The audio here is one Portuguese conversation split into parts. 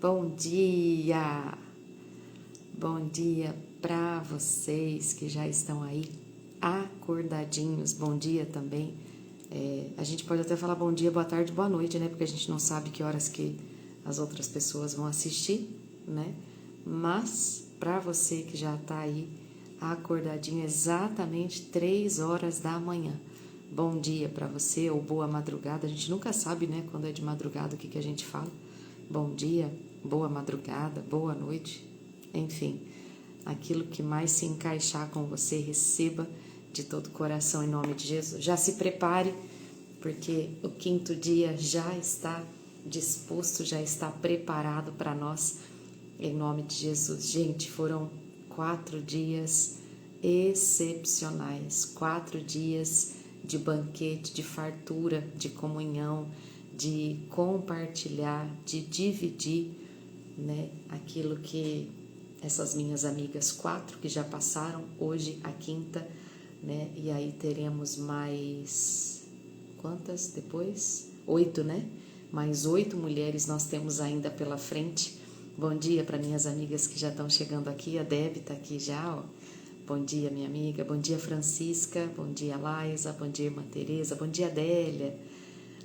Bom dia! Bom dia para vocês que já estão aí acordadinhos. Bom dia também. A gente pode até falar bom dia, boa tarde, boa noite, né? Porque a gente não sabe que horas que as outras pessoas vão assistir, né? Mas para você que já está aí acordadinho, exatamente 3 horas da manhã. Bom dia para você ou boa madrugada. A gente nunca sabe, né? Quando é de madrugada o que a gente fala. Bom dia, boa madrugada, boa noite, enfim, aquilo que mais se encaixar com você, receba de todo o coração em nome de Jesus. Já se prepare, porque o 5º dia já está disposto, já está preparado para nós, em nome de Jesus. Gente, foram 4 dias excepcionais, 4 dias de banquete, de fartura, de comunhão, de compartilhar, de dividir, né, aquilo que essas minhas amigas 4 que já passaram, hoje a 5ª, né, e aí teremos mais quantas depois? 8, né? Mais 8 mulheres nós temos ainda pela frente. Bom dia para minhas amigas que já estão chegando aqui, a Deb está aqui já, ó. Bom dia, minha amiga, bom dia, Francisca, bom dia, Laisa, bom dia, irmã Tereza, bom dia, Adélia.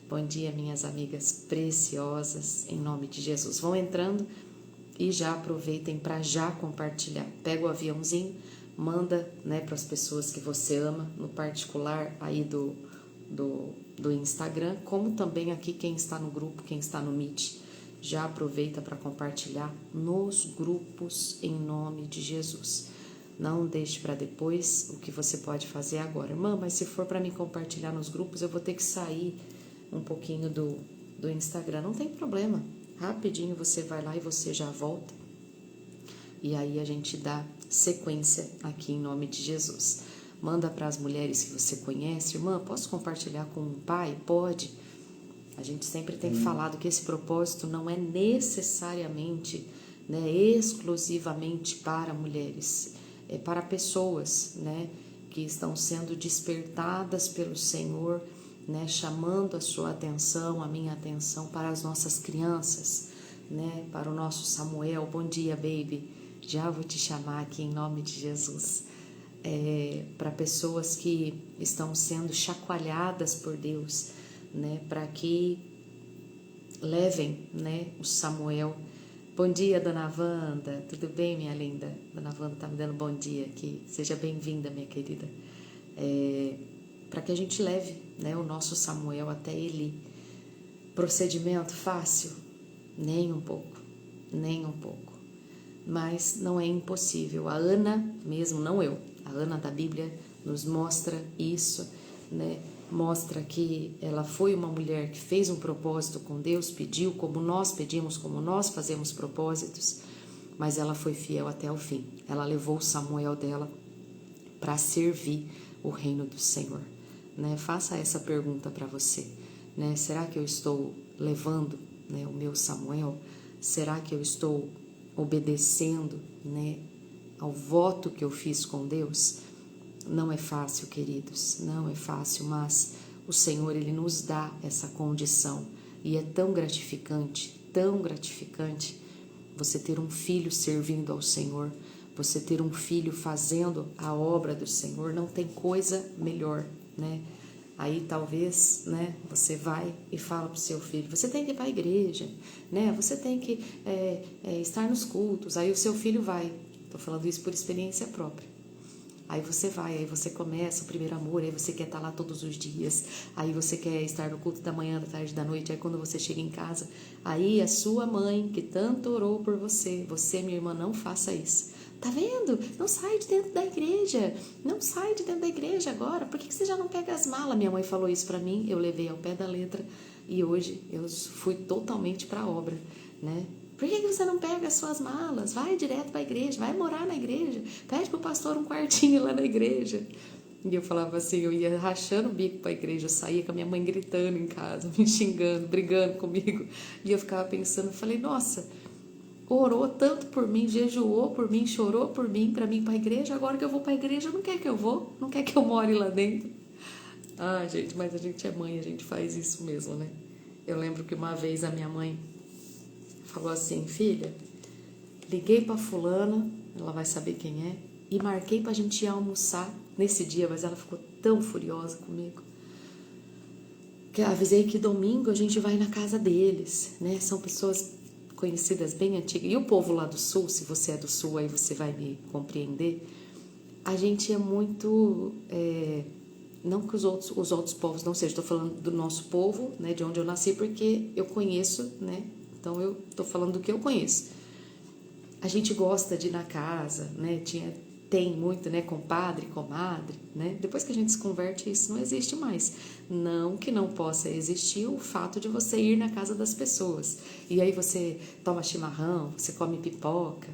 Bom dia, minhas amigas preciosas, em nome de Jesus. Vão entrando e já aproveitem para já compartilhar. Pega o aviãozinho, manda, né, para as pessoas que você ama, no particular aí do Instagram, como também aqui quem está no grupo, quem está no Meet. Já aproveita para compartilhar nos grupos em nome de Jesus. Não deixe para depois o que você pode fazer agora. Irmã, mas se for para me compartilhar nos grupos, eu vou ter que sair um pouquinho do Instagram. Não tem problema. Rapidinho você vai lá e você já volta. E aí a gente dá sequência aqui em nome de Jesus. Manda para as mulheres que você conhece. Irmã, posso compartilhar com um pai? Pode. A gente sempre tem falado que esse propósito não é necessariamente, né, exclusivamente para mulheres. É para pessoas, né, que estão sendo despertadas pelo Senhor, né, chamando a sua atenção, a minha atenção para as nossas crianças, né, para o nosso Samuel. Bom dia, baby. Já vou te chamar aqui em nome de Jesus. Para pessoas que estão sendo chacoalhadas por Deus, né, para que levem, né, o Samuel. Bom dia, Dona Wanda. Tudo bem, minha linda? Dona Wanda está me dando bom dia aqui. Seja bem-vinda, minha querida. Para que a gente leve, né, o nosso Samuel até Eli. Procedimento fácil? Nem um pouco, nem um pouco. Mas não é impossível. A Ana, mesmo, não eu, a Ana da Bíblia nos mostra isso, né? Mostra que ela foi uma mulher que fez um propósito com Deus, pediu como nós pedimos, como nós fazemos propósitos, mas ela foi fiel até o fim. Ela levou o Samuel dela para servir o reino do Senhor, né? Faça essa pergunta para você, né? Será que eu estou levando, né, o meu Samuel? Será que eu estou obedecendo, né, ao voto que eu fiz com Deus? Não é fácil, queridos, não é fácil, mas o Senhor, Ele nos dá essa condição e é tão gratificante você ter um filho servindo ao Senhor, você ter um filho fazendo a obra do Senhor. Não tem coisa melhor, né? Aí talvez, né, você vai e fala para o seu filho, você tem que ir para a igreja, né? Você tem que estar nos cultos. Aí o seu filho vai, estou falando isso por experiência própria. Aí você vai, aí você começa o primeiro amor, aí você quer estar lá todos os dias, aí você quer estar no culto da manhã, da tarde, da noite, aí quando você chega em casa, aí a sua mãe que tanto orou por você, minha irmã, não faça isso. Tá vendo? Não sai de dentro da igreja, não sai de dentro da igreja agora, por que você já não pega as malas? Minha mãe falou isso pra mim, eu levei ao pé da letra e hoje eu fui totalmente pra obra, né? Por que você não pega as suas malas? Vai direto para a igreja, vai morar na igreja, pede para o pastor um quartinho lá na igreja. E eu falava assim, eu ia rachando o bico para a igreja, eu saía com a minha mãe gritando em casa, me xingando, brigando comigo. E eu ficava pensando, falei, nossa, orou tanto por mim, jejuou por mim, chorou por mim, para mim ir para a igreja, agora que eu vou para a igreja, não quer que eu vou, não quer que eu more lá dentro. Ah, gente, mas a gente é mãe, a gente faz isso mesmo, né? Eu lembro que uma vez a minha mãe falou assim: filha, liguei pra fulana, ela vai saber quem é, e marquei pra gente ir almoçar nesse dia, mas ela ficou tão furiosa comigo, que avisei que domingo a gente vai na casa deles, né? São pessoas conhecidas bem antigas. E o povo lá do sul, se você é do sul aí você vai me compreender, a gente é muito... não que os outros povos não sejam, estou falando do nosso povo, né, de onde eu nasci, porque eu conheço, né? Então eu estou falando do que eu conheço. A gente gosta de ir na casa, né? Tem muito, né? Compadre, comadre, né? Depois que a gente se converte, isso não existe mais. Não que não possa existir o fato de você ir na casa das pessoas. E aí você toma chimarrão, você come pipoca,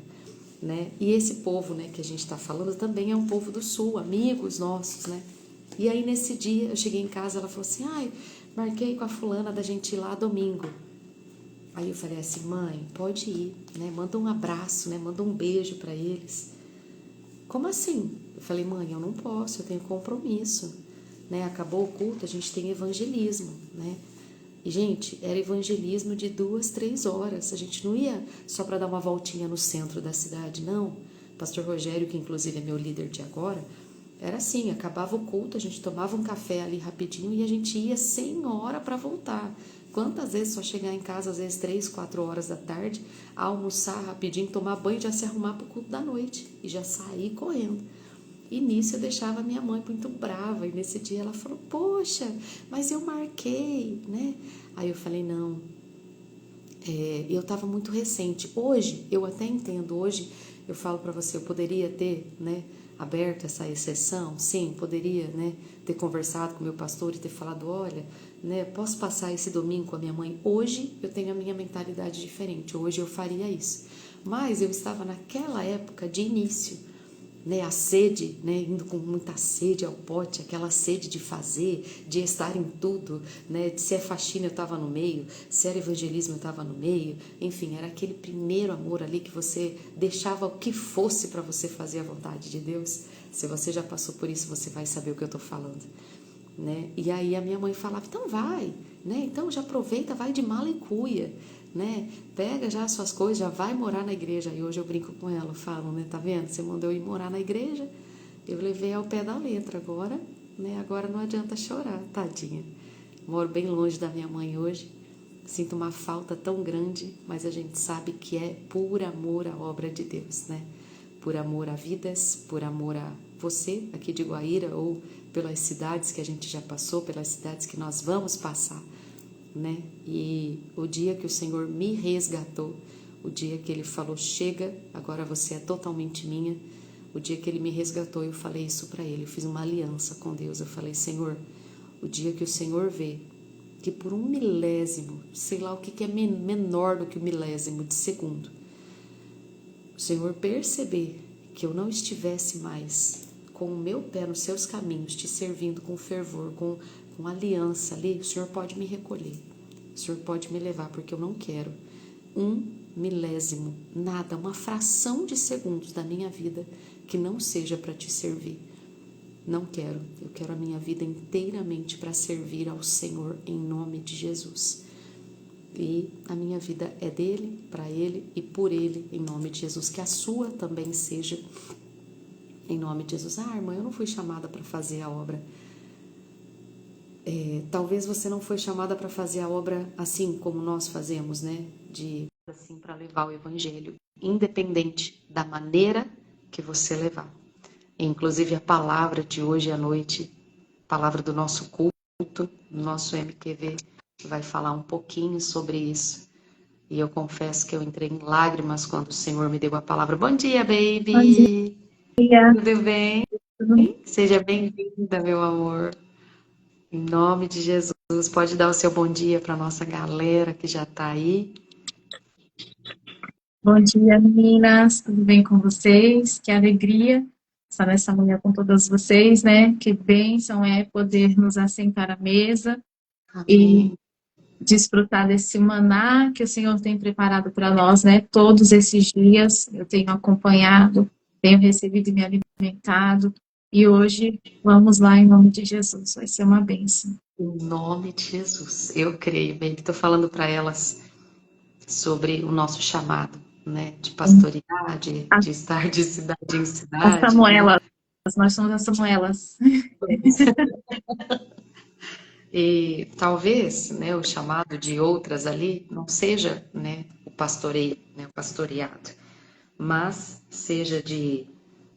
né? E esse povo, né, que a gente está falando também é um povo do sul, amigos nossos, né? E aí nesse dia eu cheguei em casa, ela falou assim: ai, marquei com a fulana da gente ir lá domingo. Aí eu falei assim: mãe, pode ir, né? Manda um abraço, né? Manda um beijo para eles. Como assim? Eu falei: mãe, eu não posso, eu tenho compromisso, né? Acabou o culto, a gente tem evangelismo, né? E, gente, era evangelismo de 2, 3 horas. A gente não ia só para dar uma voltinha no centro da cidade, não. Pastor Rogério, que inclusive é meu líder de agora, era assim, acabava o culto, a gente tomava um café ali rapidinho e a gente ia sem hora para voltar. Quantas vezes só chegar em casa, às vezes 3, 4 horas da tarde, almoçar rapidinho, tomar banho e já se arrumar para o culto da noite e já sair correndo. E nisso eu deixava minha mãe muito brava. E nesse dia ela falou: poxa, mas eu marquei, né? Aí eu falei: não, eu estava muito recente. Hoje, eu até entendo, hoje eu falo para você, eu poderia ter, né, aberto essa exceção, sim, poderia, né, ter conversado com o meu pastor e ter falado: olha, né, posso passar esse domingo com a minha mãe? Hoje eu tenho a minha mentalidade diferente, hoje eu faria isso. Mas eu estava naquela época de início, né, a sede, né, indo com muita sede ao pote, aquela sede de fazer, de estar em tudo, né, se é faxina eu estava no meio, se era evangelismo eu estava no meio, enfim, era aquele primeiro amor ali que você deixava o que fosse para você fazer a vontade de Deus. Se você já passou por isso, você vai saber o que eu estou falando, né? E aí a minha mãe falava: então vai, né? Então já aproveita, vai de mala e cuia, né? Pega já as suas coisas, já vai morar na igreja. E hoje eu brinco com ela, falo, né? Tá vendo? Você mandou eu ir morar na igreja, eu levei ao pé da letra. Agora, né? Agora não adianta chorar, tadinha. Moro bem longe da minha mãe hoje, sinto uma falta tão grande, mas a gente sabe que é por amor à obra de Deus, né? Por amor a vidas, por amor a você aqui de Guaíra, ou pelas cidades que a gente já passou, pelas cidades que nós vamos passar, né? E o dia que o Senhor me resgatou, o dia que Ele falou: chega, agora você é totalmente minha, o dia que Ele me resgatou, eu falei isso para Ele, eu fiz uma aliança com Deus, eu falei: Senhor, o dia que o Senhor vê que por um milésimo, sei lá o que é menor do que o milésimo de segundo, o Senhor perceber que eu não estivesse mais com o meu pé nos seus caminhos, te servindo com fervor, com aliança ali, o Senhor pode me recolher, o Senhor pode me levar, porque eu não quero um milésimo, nada, uma fração de segundos da minha vida que não seja para te servir. Não quero, eu quero a minha vida inteiramente para servir ao Senhor em nome de Jesus. E a minha vida é dele, para ele e por ele, em nome de Jesus. Que a sua também seja, em nome de Jesus. Ah, irmã, eu não fui chamada para fazer a obra. Talvez você não foi chamada para fazer a obra assim como nós fazemos, né? Assim, para levar o evangelho, independente da maneira que você levar. Inclusive a palavra de hoje à noite, palavra do nosso culto, do nosso MQV, vai falar um pouquinho sobre isso. E eu confesso que eu entrei em lágrimas quando o Senhor me deu a palavra. Bom dia, Bom baby! dia, Tudo bem? tudo bem? Seja bem-vinda, meu amor. Em nome de Jesus, pode dar o seu bom dia para nossa galera que já está aí. Bom dia, meninas, tudo bem com vocês? Que alegria estar nessa manhã com todas vocês, né? Que bênção é poder nos assentar à mesa e Amém. desfrutar desse maná que o Senhor tem preparado para nós, né? Todos esses dias eu tenho acompanhado, tenho recebido e me alimentado, e hoje vamos lá em nome de Jesus, vai ser uma bênção. Em nome de Jesus, eu creio, baby. Estou falando para elas. sobre o nosso chamado, né? De pastorear, de estar de cidade em As cidade, né? Samuelas, nós somos as Samuelas. E talvez, né, o chamado de outras ali não seja, né, o pastoreio, né, o pastoreado, mas seja de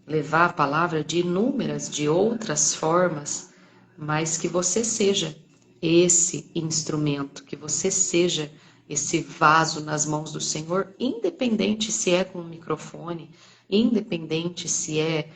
levar a palavra de inúmeras, de outras formas, mas que você seja esse instrumento, que você seja esse vaso nas mãos do Senhor, independente se é com um microfone, independente se é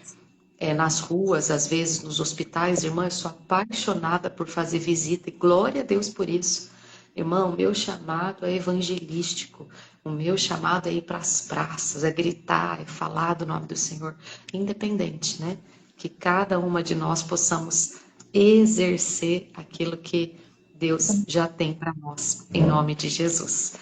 nas ruas, às vezes nos hospitais. Irmã, eu sou apaixonada por fazer visita e glória a Deus por isso. Irmão, o meu chamado é evangelístico, o meu chamado é ir para as praças, é gritar, é falar do nome do Senhor, independente, né? Que cada uma de nós possamos exercer aquilo que Deus já tem para nós, em nome de Jesus.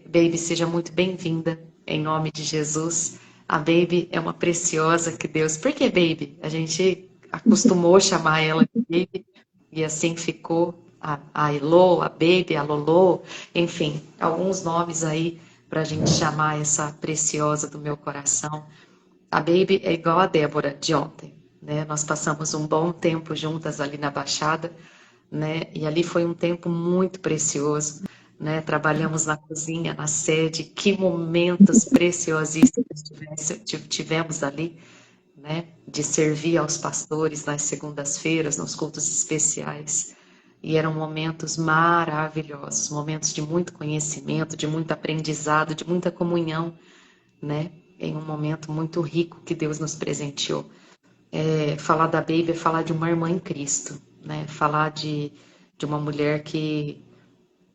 Baby, seja muito bem-vinda, em nome de Jesus. A Baby é uma preciosa que Deus... Por que Baby? A gente acostumou chamar ela de Baby e assim ficou a Elô, a Baby, a Lolô, enfim, alguns nomes aí para a gente chamar essa preciosa do meu coração. A Baby é igual a Débora de ontem, né? Nós passamos um bom tempo juntas ali na Baixada, né? E ali foi um tempo muito precioso, né? Trabalhamos na cozinha, na sede, que momentos preciosíssimos tivemos ali, né? De servir aos pastores nas segundas-feiras, nos cultos especiais. E eram momentos maravilhosos, momentos de muito conhecimento, de muito aprendizado, de muita comunhão, né? Em um momento muito rico que Deus nos presenteou. Falar da Baby é falar de uma irmã em Cristo, né? Falar de uma mulher que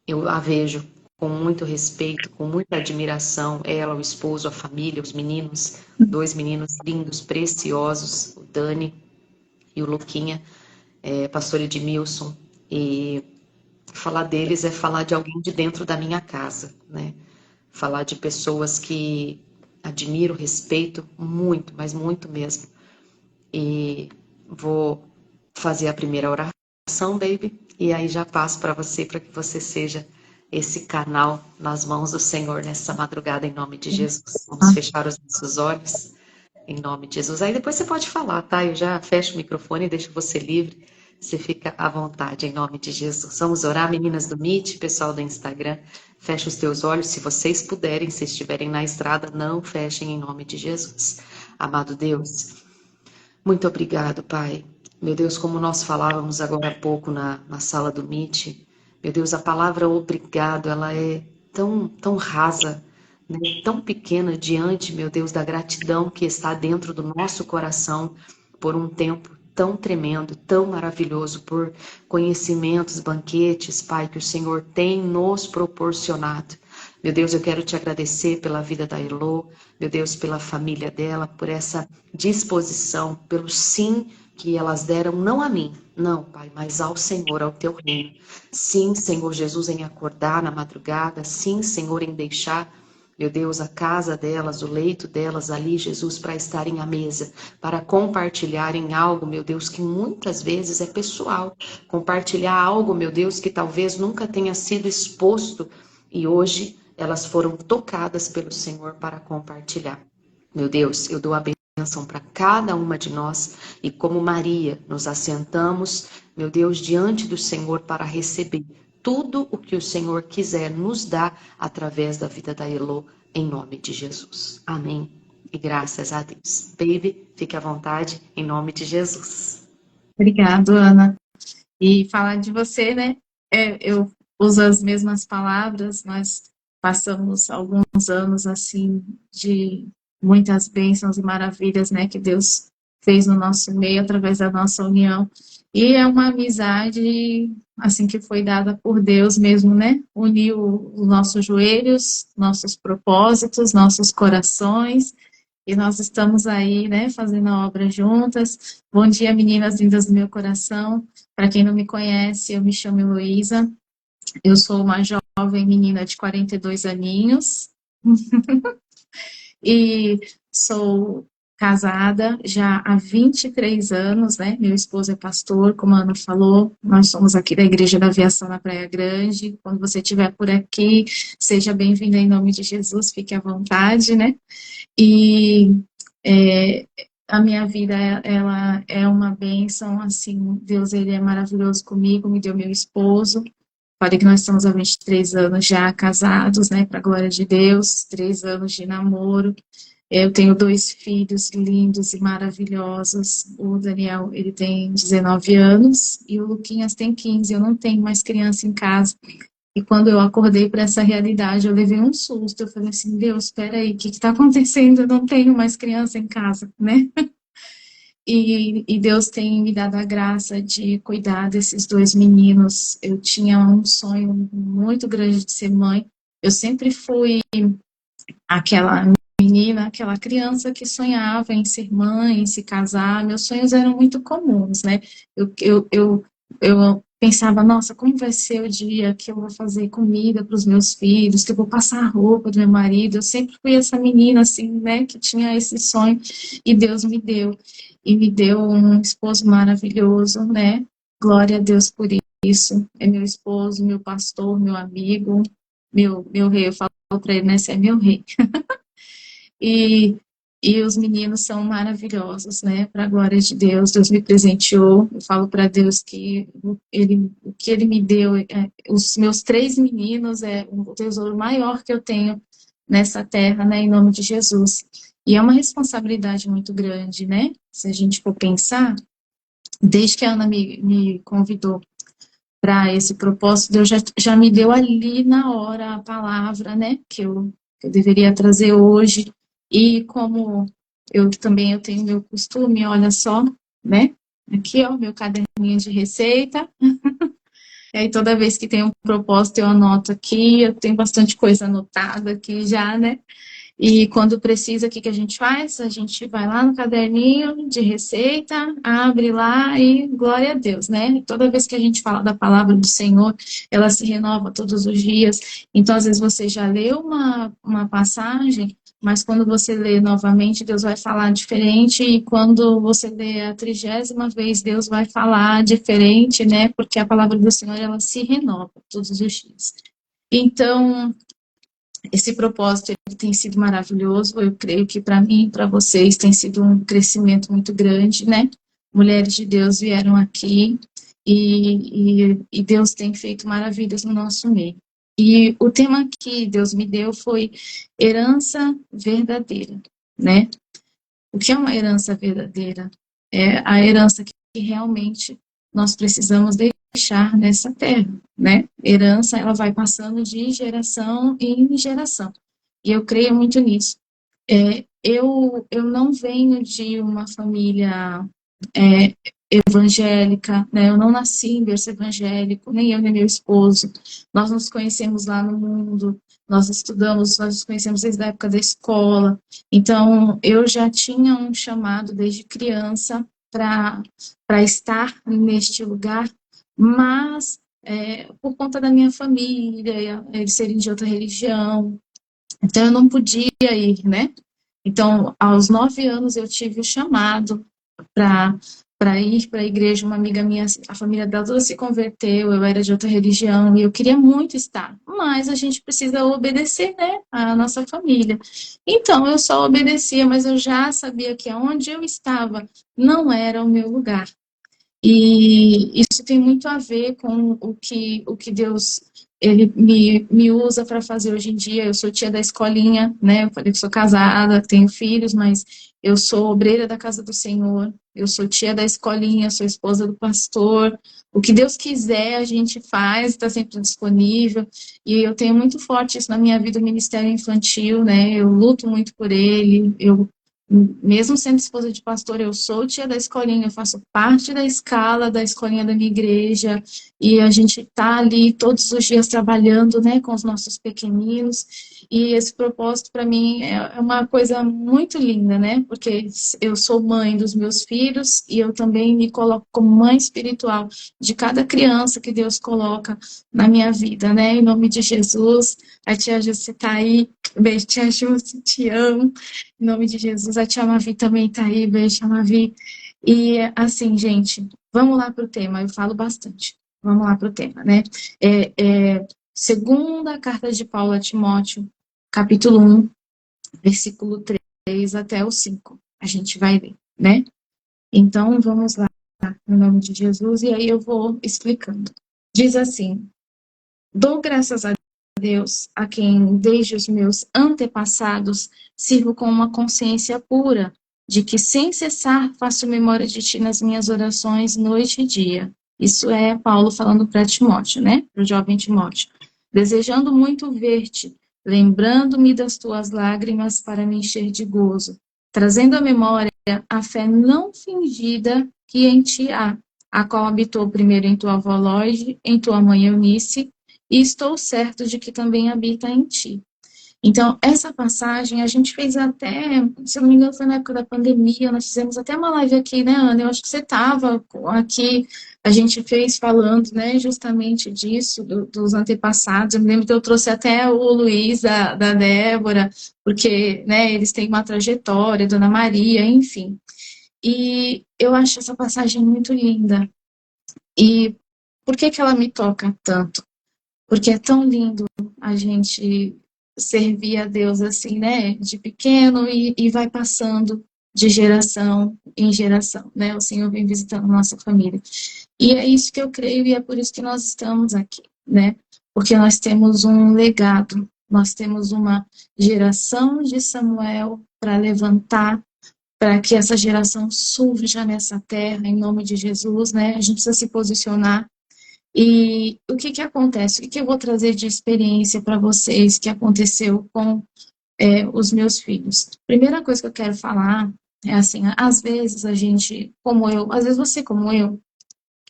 eu a vejo com muito respeito, com muita admiração, ela, o esposo, a família, os meninos, dois meninos lindos, preciosos, o Dani e o Luquinha, pastor Edmilson, e falar deles é falar de alguém de dentro da minha casa, né? Falar de pessoas que admiro, respeito muito, mas muito mesmo. E vou fazer a primeira oração, baby, e aí já passo para que você seja esse canal nas mãos do Senhor nessa madrugada, em nome de Jesus. Vamos fechar os nossos olhos, em nome de Jesus. Aí depois você pode falar, tá? Eu já fecho o microfone e deixo você livre. Você fica à vontade, em nome de Jesus. Vamos orar, meninas do Meet, pessoal do Instagram. Feche os teus olhos, se vocês puderem, se estiverem na estrada, não fechem, em nome de Jesus. Amado Deus, muito obrigado, Pai. Meu Deus, como nós falávamos agora há pouco na sala do Meet, meu Deus, a palavra obrigado, ela é tão rasa, né? Tão pequena diante, meu Deus, da gratidão que está dentro do nosso coração por um tempo tão tremendo, tão maravilhoso, por conhecimentos, banquetes, Pai, que o Senhor tem nos proporcionado. Meu Deus, eu quero te agradecer pela vida da Elô, meu Deus, pela família dela, por essa disposição, pelo sim que elas deram, não a mim, não, Pai, mas ao Senhor, ao teu reino. Sim, Senhor Jesus, em acordar na madrugada, sim, Senhor, em deixar, meu Deus, a casa delas, o leito delas ali, Jesus, para estarem à mesa, para compartilharem algo, meu Deus, que muitas vezes é pessoal. Compartilhar algo, meu Deus, que talvez nunca tenha sido exposto e hoje elas foram tocadas pelo Senhor para compartilhar. Meu Deus, eu dou a bênção para cada uma de nós e como Maria, nos assentamos, meu Deus, diante do Senhor para receber tudo o que o Senhor quiser nos dar através da vida da Elô, em nome de Jesus. Amém. E graças a Deus. Baby, fique à vontade, em nome de Jesus. Obrigado, Ana. E falar de você, né? Eu uso as mesmas palavras, nós passamos alguns anos assim de muitas bênçãos e maravilhas, né, que Deus fez no nosso meio através da nossa união. E é uma amizade assim que foi dada por Deus mesmo, né? Uniu os nossos joelhos, nossos propósitos, nossos corações. E nós estamos aí, né, fazendo a obra juntas. Bom dia, meninas lindas do meu coração. Para quem não me conhece, eu me chamo Heloísa. Eu sou uma jovem menina de 42 aninhos. E sou casada já há 23 anos, né? Meu esposo é pastor, como a Ana falou, nós somos aqui da Igreja da Aviação na Praia Grande. Quando você estiver por aqui, seja bem-vinda em nome de Jesus, fique à vontade, né? E é, a minha vida, ela é uma bênção, assim, Deus, ele é maravilhoso comigo, me deu meu esposo. Falei que nós estamos há 23 anos já casados, né, para a glória de Deus, 3 anos de namoro. Eu tenho 2 filhos lindos e maravilhosos. O Daniel, ele tem 19 anos e o Luquinhas tem 15. Eu não tenho mais criança em casa. E quando eu acordei para essa realidade, eu levei um susto. Eu falei assim, Deus, espera aí, o que está acontecendo? Eu não tenho mais criança em casa, né? E Deus tem me dado a graça de cuidar desses 2 meninos. Eu tinha um sonho muito grande de ser mãe. Eu sempre fui aquela menina, aquela criança que sonhava em ser mãe, em se casar. Meus sonhos eram muito comuns, né? Eu pensava, nossa, como vai ser o dia que eu vou fazer comida para os meus filhos, que eu vou passar a roupa do meu marido. Eu sempre fui essa menina, assim, né, que tinha esse sonho, e Deus me deu. E me deu um esposo maravilhoso, né? Glória a Deus por isso. É meu esposo, meu pastor, meu amigo, meu rei. Eu falo para ele, né, você é meu rei. E, e os meninos são maravilhosos, né? Para a glória de Deus, Deus me presenteou. Eu falo para Deus que o que Ele me deu, os meus 3 meninos é o tesouro maior que eu tenho nessa terra, né? Em nome de Jesus. E é uma responsabilidade muito grande, né? Se a gente for pensar, desde que a Ana me convidou para esse propósito, Deus já me deu ali na hora a palavra, né? Que eu deveria trazer hoje. E como eu tenho meu costume, olha só, né? Aqui, ó, meu caderninho de receita. E aí, toda vez que tem um propósito, eu anoto aqui. Eu tenho bastante coisa anotada aqui já, né? E quando precisa, o que a gente faz? A gente vai lá no caderninho de receita, abre lá e glória a Deus, né? Toda vez que a gente fala da palavra do Senhor, ela se renova todos os dias. Então, às vezes você já leu uma passagem, mas quando você lê novamente, Deus vai falar diferente, e quando você lê a 30ª vez, Deus vai falar diferente, né? Porque a palavra do Senhor, ela se renova todos os dias. Então, esse propósito ele tem sido maravilhoso. Eu creio que para mim e para vocês tem sido um crescimento muito grande, né? Mulheres de Deus vieram aqui e Deus tem feito maravilhas no nosso meio. E o tema que Deus me deu foi herança verdadeira, né? O que é uma herança verdadeira? É a herança que realmente nós precisamos deixar nessa terra, né? Herança, ela vai passando de geração em geração. E eu creio muito nisso. Eu não venho de uma família é, evangélica, né? Eu não nasci em berço evangélico, nem eu nem meu esposo. Nós nos conhecemos lá no mundo, nós estudamos, nós nos conhecemos desde a época da escola. Então, eu já tinha um chamado desde criança para estar neste lugar, mas por conta da minha família, eles serem de outra religião, então eu não podia ir, né? Então, aos 9 anos eu tive o chamado para ir para a igreja. Uma amiga minha, a família dela toda se converteu, eu era de outra religião e eu queria muito estar, mas a gente precisa obedecer, né, a nossa família. Então eu só obedecia, mas eu já sabia que aonde eu estava não era o meu lugar. E isso tem muito a ver com o que Deus ele me usa para fazer hoje em dia. Eu sou tia da escolinha, né? Eu falei que sou casada, tenho filhos, mas eu sou obreira da casa do Senhor. Eu sou tia da escolinha, sou esposa do pastor. O que Deus quiser, a gente faz, está sempre disponível. E eu tenho muito forte isso na minha vida, o ministério infantil, né? Eu luto muito por ele, mesmo sendo esposa de pastor, eu sou tia da escolinha, eu faço parte da escala da escolinha da minha igreja, e a gente está ali todos os dias trabalhando, né, com os nossos pequeninos, e esse propósito para mim é uma coisa muito linda, né, porque eu sou mãe dos meus filhos, e eu também me coloco como mãe espiritual de cada criança que Deus coloca na minha vida, né, em nome de Jesus. A tia Júcia está aí, Beijo, tia Júcia, te amo. Em nome de Jesus, a tia Mavi também tá aí. Beijo, tia Mavi. E assim, gente, vamos lá pro tema. Eu falo bastante. Vamos lá pro tema, né? Segunda carta de Paulo a Timóteo, capítulo 1, versículo 3 até o 5. A gente vai ler, né? Então, vamos lá, no nome de Jesus, e aí eu vou explicando. Diz assim: dou graças a Deus, a quem desde os meus antepassados sirvo com uma consciência pura, de que sem cessar faço memória de ti nas minhas orações noite e dia. Isso é Paulo falando para Timóteo, né? Para o jovem Timóteo. Desejando muito ver-te, lembrando-me das tuas lágrimas para me encher de gozo, trazendo à memória a fé não fingida que em ti há, a qual habitou primeiro em tua avó Lóide, em tua mãe Eunice, e estou certo de que também habita em ti. Então, essa passagem a gente fez até, se eu não me engano, foi na época da pandemia, nós fizemos até uma live aqui, né, Ana? Eu acho que você estava aqui, a gente fez falando, né, justamente disso, dos antepassados. Eu me lembro que eu trouxe até o Luiz, da Débora, porque, né, eles têm uma trajetória, Dona Maria, enfim. E eu acho essa passagem muito linda. E por que que ela me toca tanto? Porque é tão lindo a gente servir a Deus assim, né? De pequeno e vai passando de geração em geração, né? O Senhor vem visitando nossa família. E é isso que eu creio e é por isso que nós estamos aqui, né? Porque nós temos um legado, nós temos uma geração de Samuel para levantar, para que essa geração surja nessa terra, em nome de Jesus, né? A gente precisa se posicionar. E o que que acontece? O que que eu vou trazer de experiência para vocês que aconteceu com os meus filhos? Primeira coisa que eu quero falar é assim, às vezes a gente, como eu, às vezes você como eu,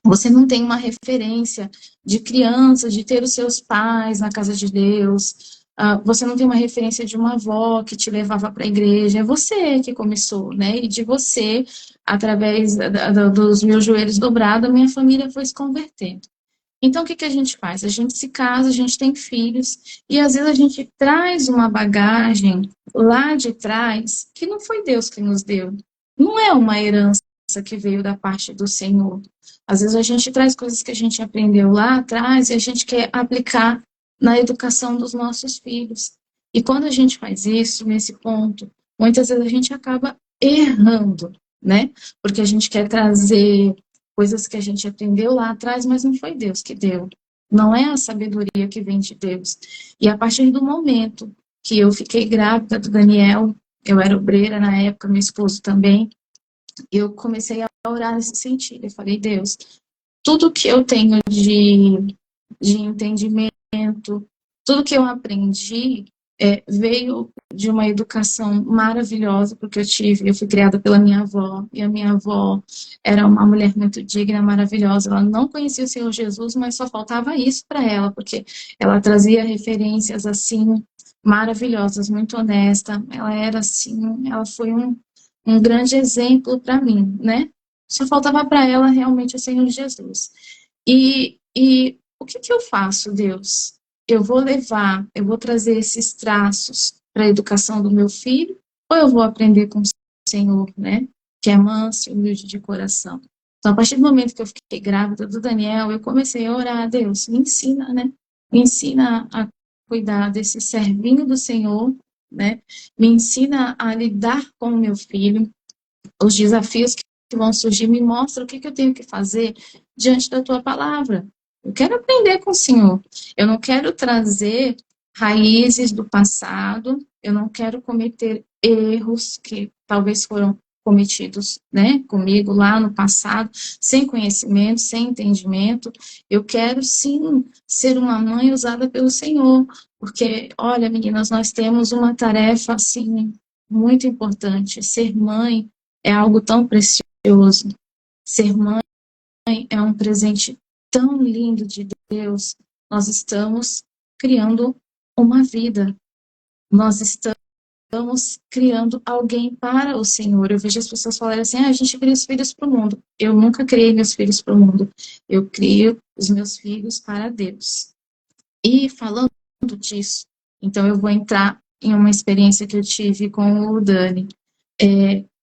você não tem uma referência de criança, de ter os seus pais na casa de Deus, você não tem uma referência de uma avó que te levava para a igreja, é você que começou, né? E de você, através dos meus joelhos dobrados, a minha família foi se convertendo. Então, o que que a gente faz? A gente se casa, a gente tem filhos, e às vezes a gente traz uma bagagem lá de trás que não foi Deus que nos deu. Não é uma herança que veio da parte do Senhor. Às vezes a gente traz coisas que a gente aprendeu lá atrás e a gente quer aplicar na educação dos nossos filhos. E quando a gente faz isso, nesse ponto, muitas vezes a gente acaba errando, né? Porque a gente quer trazer coisas que a gente aprendeu lá atrás, mas não foi Deus que deu. Não é a sabedoria que vem de Deus. E a partir do momento que eu fiquei grávida do Daniel, eu era obreira na época, meu esposo também, eu comecei a orar nesse sentido. Eu falei, Deus, tudo que eu tenho de entendimento, tudo que eu aprendi veio de uma educação maravilhosa, porque eu fui criada pela minha avó, e a minha avó era uma mulher muito digna, maravilhosa. Ela não conhecia o Senhor Jesus, mas só faltava isso para ela, porque ela trazia referências assim maravilhosas, muito honesta. Ela era assim, ela foi um grande exemplo para mim, né? Só faltava para ela realmente o Senhor Jesus. E o que que eu faço, Deus? Eu vou trazer esses traços para a educação do meu filho, ou eu vou aprender com o Senhor, né? Que é manso e humilde de coração. Então, a partir do momento que eu fiquei grávida do Daniel, eu comecei a orar, Deus, me ensina, né? Me ensina a cuidar desse servinho do Senhor, né? Me ensina a lidar com o meu filho, os desafios que vão surgir, me mostra o que eu tenho que fazer diante da tua palavra. Eu quero aprender com o Senhor. Eu não quero trazer raízes do passado, eu não quero cometer erros que talvez foram cometidos, né, comigo lá no passado, sem conhecimento, sem entendimento. Eu quero sim ser uma mãe usada pelo Senhor, porque, olha, meninas, nós temos uma tarefa assim muito importante. Ser mãe é algo tão precioso. Ser mãe é um presente tão lindo de Deus. Nós estamos criando uma vida. Nós estamos criando alguém para o Senhor. Eu vejo as pessoas falarem assim, a gente cria os filhos para o mundo. Eu nunca criei meus filhos para o mundo. Eu crio os meus filhos para Deus. E falando disso, então eu vou entrar em uma experiência que eu tive com o Dani.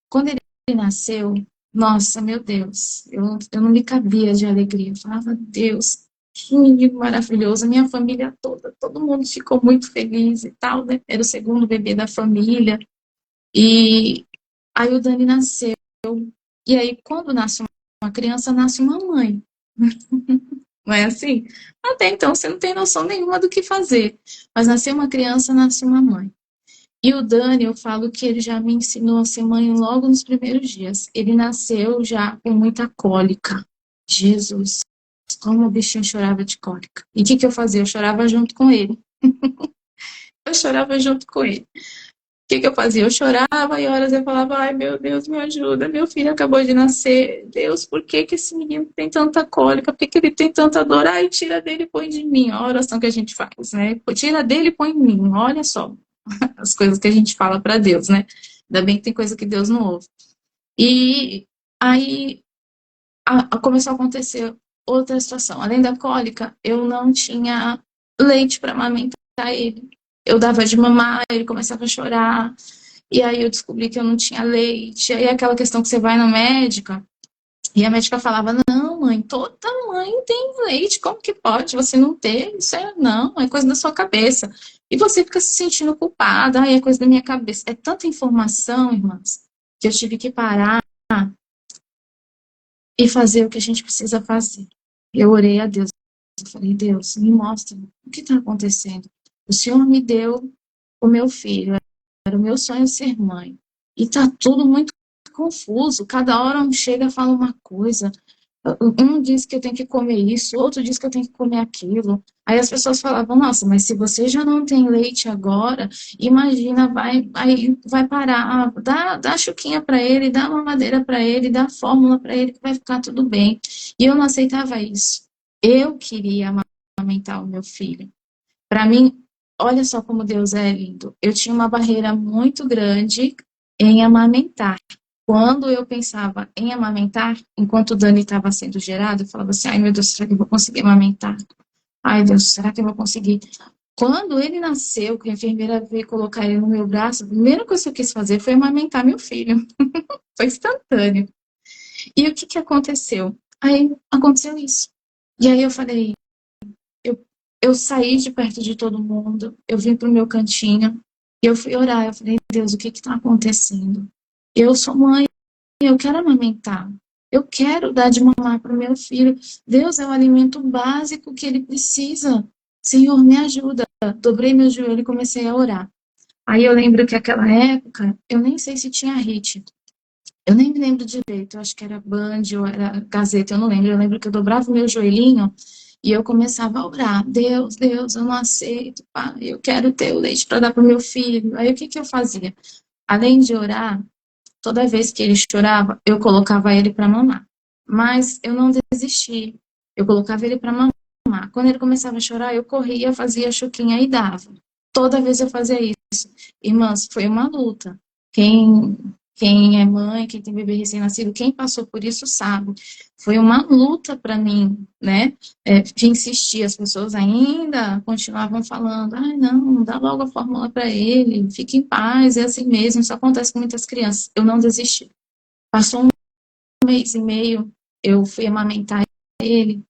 Quando ele nasceu, nossa, meu Deus, eu não me cabia de alegria. Eu falava, Deus, que menino maravilhoso. A minha família toda, todo mundo ficou muito feliz e tal, né? Era o segundo bebê da família. E aí o Dani nasceu. E aí, quando nasce uma criança, nasce uma mãe. Não é assim? Até então você não tem noção nenhuma do que fazer. Mas nasceu uma criança, nasce uma mãe. E o Dani, eu falo que ele já me ensinou a ser mãe logo nos primeiros dias. Ele nasceu já com muita cólica. Jesus, como o bichinho chorava de cólica. E o que eu fazia? Eu chorava junto com ele. Eu chorava junto com ele. O que eu fazia? Eu chorava e horas eu falava, ai meu Deus, me ajuda, meu filho acabou de nascer. Deus, por que esse menino tem tanta cólica? Por que ele tem tanta dor? Ai, tira dele e põe de mim. A oração que a gente faz, né? Tira dele e põe em mim. Olha só as coisas que a gente fala para Deus, né? Ainda bem que tem coisa que Deus não ouve. E aí começou a acontecer outra situação. Além da cólica, eu não tinha leite para amamentar ele. Eu dava de mamar, ele começava a chorar. E aí eu descobri que eu não tinha leite. Aí aquela questão que você vai na médica, e a médica falava, não, mãe, toda mãe tem leite, como que pode você não ter? Isso não, é coisa da sua cabeça. E você fica se sentindo culpada, ai, é coisa da minha cabeça. É tanta informação, irmãs, que eu tive que parar e fazer o que a gente precisa fazer. Eu orei a Deus, eu falei, Deus, me mostra o que está acontecendo. O Senhor me deu o meu filho, era o meu sonho ser mãe. E está tudo muito confuso, cada hora um chega e fala uma coisa, um diz que eu tenho que comer isso, outro diz que eu tenho que comer aquilo. Aí as pessoas falavam, nossa, mas se você já não tem leite agora, imagina, vai parar, dá a chuquinha para ele, dá a mamadeira para ele, dá a fórmula para ele, que vai ficar tudo bem. E eu não aceitava isso. Eu queria amamentar o meu filho. Para mim, olha só como Deus é lindo. Eu tinha uma barreira muito grande em amamentar. Quando eu pensava em amamentar, enquanto o Dani estava sendo gerado, eu falava assim, ai meu Deus, será que eu vou conseguir amamentar? Ai Deus, será que eu vou conseguir? Quando ele nasceu, que a enfermeira veio colocar ele no meu braço, a primeira coisa que eu quis fazer foi amamentar meu filho. Foi instantâneo. E o que aconteceu? Aí aconteceu isso. E aí eu falei, eu saí de perto de todo mundo, eu vim para o meu cantinho, e eu fui orar, eu falei, Deus, o que está acontecendo? Eu sou mãe, eu quero amamentar, eu quero dar de mamar para o meu filho. Deus é o alimento básico que ele precisa. Senhor, me ajuda. Dobrei meu joelho e comecei a orar. Aí eu lembro que aquela época, eu nem sei se tinha hit. Eu nem me lembro direito, eu acho que era Band ou era Gazeta, eu não lembro. Eu lembro que eu dobrava o meu joelhinho e eu começava a orar. Deus, Deus, eu não aceito, pai, eu quero ter o leite para dar para o meu filho. Aí o que eu fazia? Além de orar, toda vez que ele chorava, eu colocava ele para mamar. Mas eu não desisti. Eu colocava ele para mamar. Quando ele começava a chorar, eu corria, fazia a chuquinha e dava. Toda vez eu fazia isso. Irmãs, foi uma luta. Quem é mãe, quem tem bebê recém-nascido, quem passou por isso sabe. Foi uma luta para mim, né? De insistir. As pessoas ainda continuavam falando: ai, não, dá logo a fórmula para ele, fique em paz, é assim mesmo. Isso acontece com muitas crianças. Eu não desisti. Passou um mês e meio, eu fui amamentar ele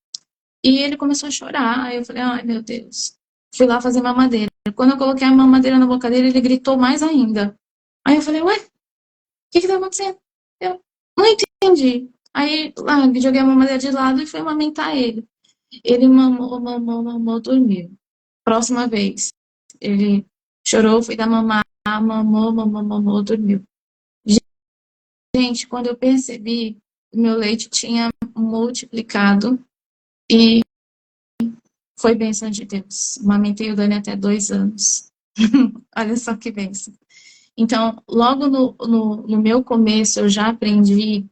e ele começou a chorar. Aí eu falei: ai, meu Deus. Fui lá fazer mamadeira. Quando eu coloquei a mamadeira na boca dele, ele gritou mais ainda. Aí eu falei: ué, o que está acontecendo? Eu não entendi. Aí lá, joguei a mamadeira de lado e fui amamentar ele. Ele mamou, mamou, mamou, dormiu. Próxima vez, ele chorou, fui dar mamar, mamou, mamou, mamou, dormiu. Gente, quando eu percebi, o meu leite tinha multiplicado e foi bênção de Deus. Amamentei o Dani até 2 anos. Olha só que bênção. Então, logo no meu começo, eu já aprendi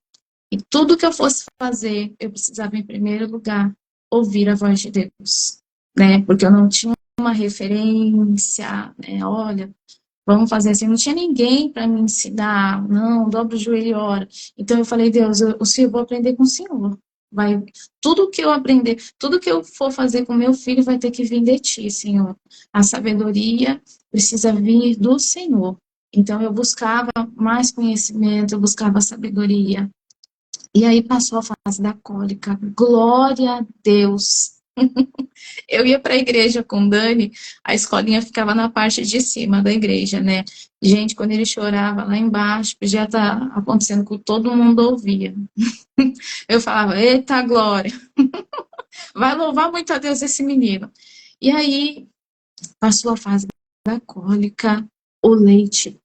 que tudo que eu fosse fazer, eu precisava, em primeiro lugar, ouvir a voz de Deus, né? Porque eu não tinha uma referência, né? Olha, vamos fazer assim. Não tinha ninguém para me ensinar, não, dobra o joelho e ora. Então eu falei, Deus, eu vou aprender com o Senhor. Tudo que eu aprender, tudo que eu for fazer com meu filho vai ter que vir de ti, Senhor. A sabedoria precisa vir do Senhor. Então eu buscava mais conhecimento, eu buscava sabedoria. E aí passou a fase da cólica. Glória a Deus. Eu ia para a igreja com o Dani, a escolinha ficava na parte de cima da igreja, né? Gente, quando ele chorava lá embaixo, podia estar acontecendo que todo mundo ouvia. Eu falava, eita glória, vai louvar muito a Deus esse menino. E aí passou a fase da cólica, o leite.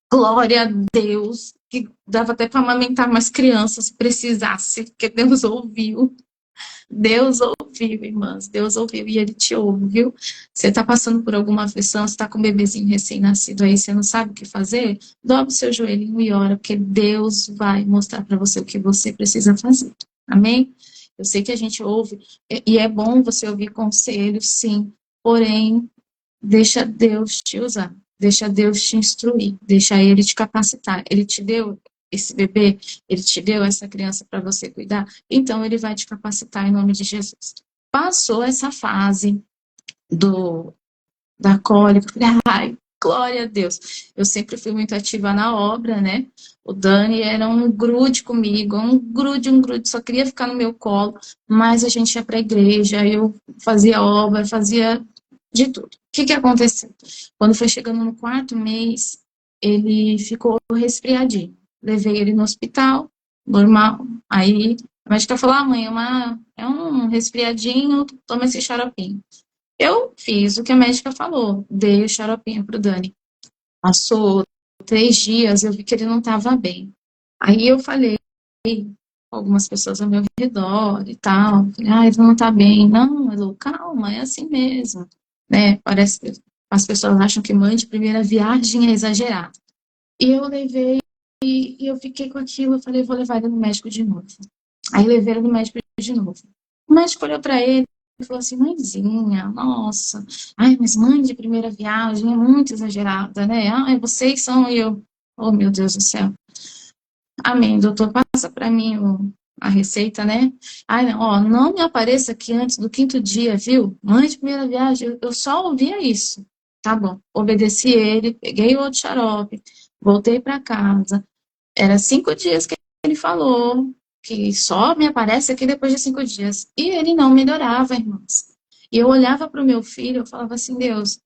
Glória a Deus, que dava até para amamentar mais crianças se precisasse, porque Deus ouviu. Deus ouviu, irmãs, Deus ouviu e Ele te ouve, viu? Você está passando por alguma aflição, você está com um bebezinho recém-nascido aí, você não sabe o que fazer? Dobra o seu joelhinho e ora, porque Deus vai mostrar para você o que você precisa fazer. Amém? Eu sei que a gente ouve, e é bom você ouvir conselhos, sim, porém, deixa Deus te usar, deixa Deus te instruir, deixa Ele te capacitar. Ele te deu esse bebê, Ele te deu essa criança para você cuidar, então Ele vai te capacitar em nome de Jesus. Passou essa fase da cólica, falei, ai, glória a Deus. Eu sempre fui muito ativa na obra, né? O Dani era um grude comigo, um grude, só queria ficar no meu colo, mas a gente ia para a igreja, eu fazia obra, fazia de tudo. O que aconteceu? Quando foi chegando no 4º mês, ele ficou resfriadinho. Levei ele no hospital, normal. Aí a médica falou, mãe, é um resfriadinho, toma esse xaropinho. Eu fiz o que a médica falou, dei o xaropinho pro Dani. Passou 3 dias, eu vi que ele não estava bem. Aí eu falei com algumas pessoas ao meu redor e tal, falei, ele não tá bem. Não, Elo, calma, é assim mesmo. Né? Parece que as pessoas acham que mãe de primeira viagem é exagerado. E eu levei, e eu fiquei com aquilo, eu falei, vou levar ele no médico de novo. Aí levei ele no médico de novo. O médico olhou para ele e falou assim, mãezinha, nossa, mas mãe de primeira viagem é muito exagerada, né? Vocês são eu. Oh, meu Deus do céu. Amém, doutor, passa para mim a receita, né? Não me apareça aqui antes do 5º dia, viu? Mãe de primeira viagem, eu só ouvia isso. Tá bom, obedeci ele, peguei o outro xarope, voltei para casa. Era 5 dias que ele falou, que só me aparece aqui depois de 5 dias. E ele não melhorava, irmãos. E eu olhava para o meu filho, eu falava assim, Deus,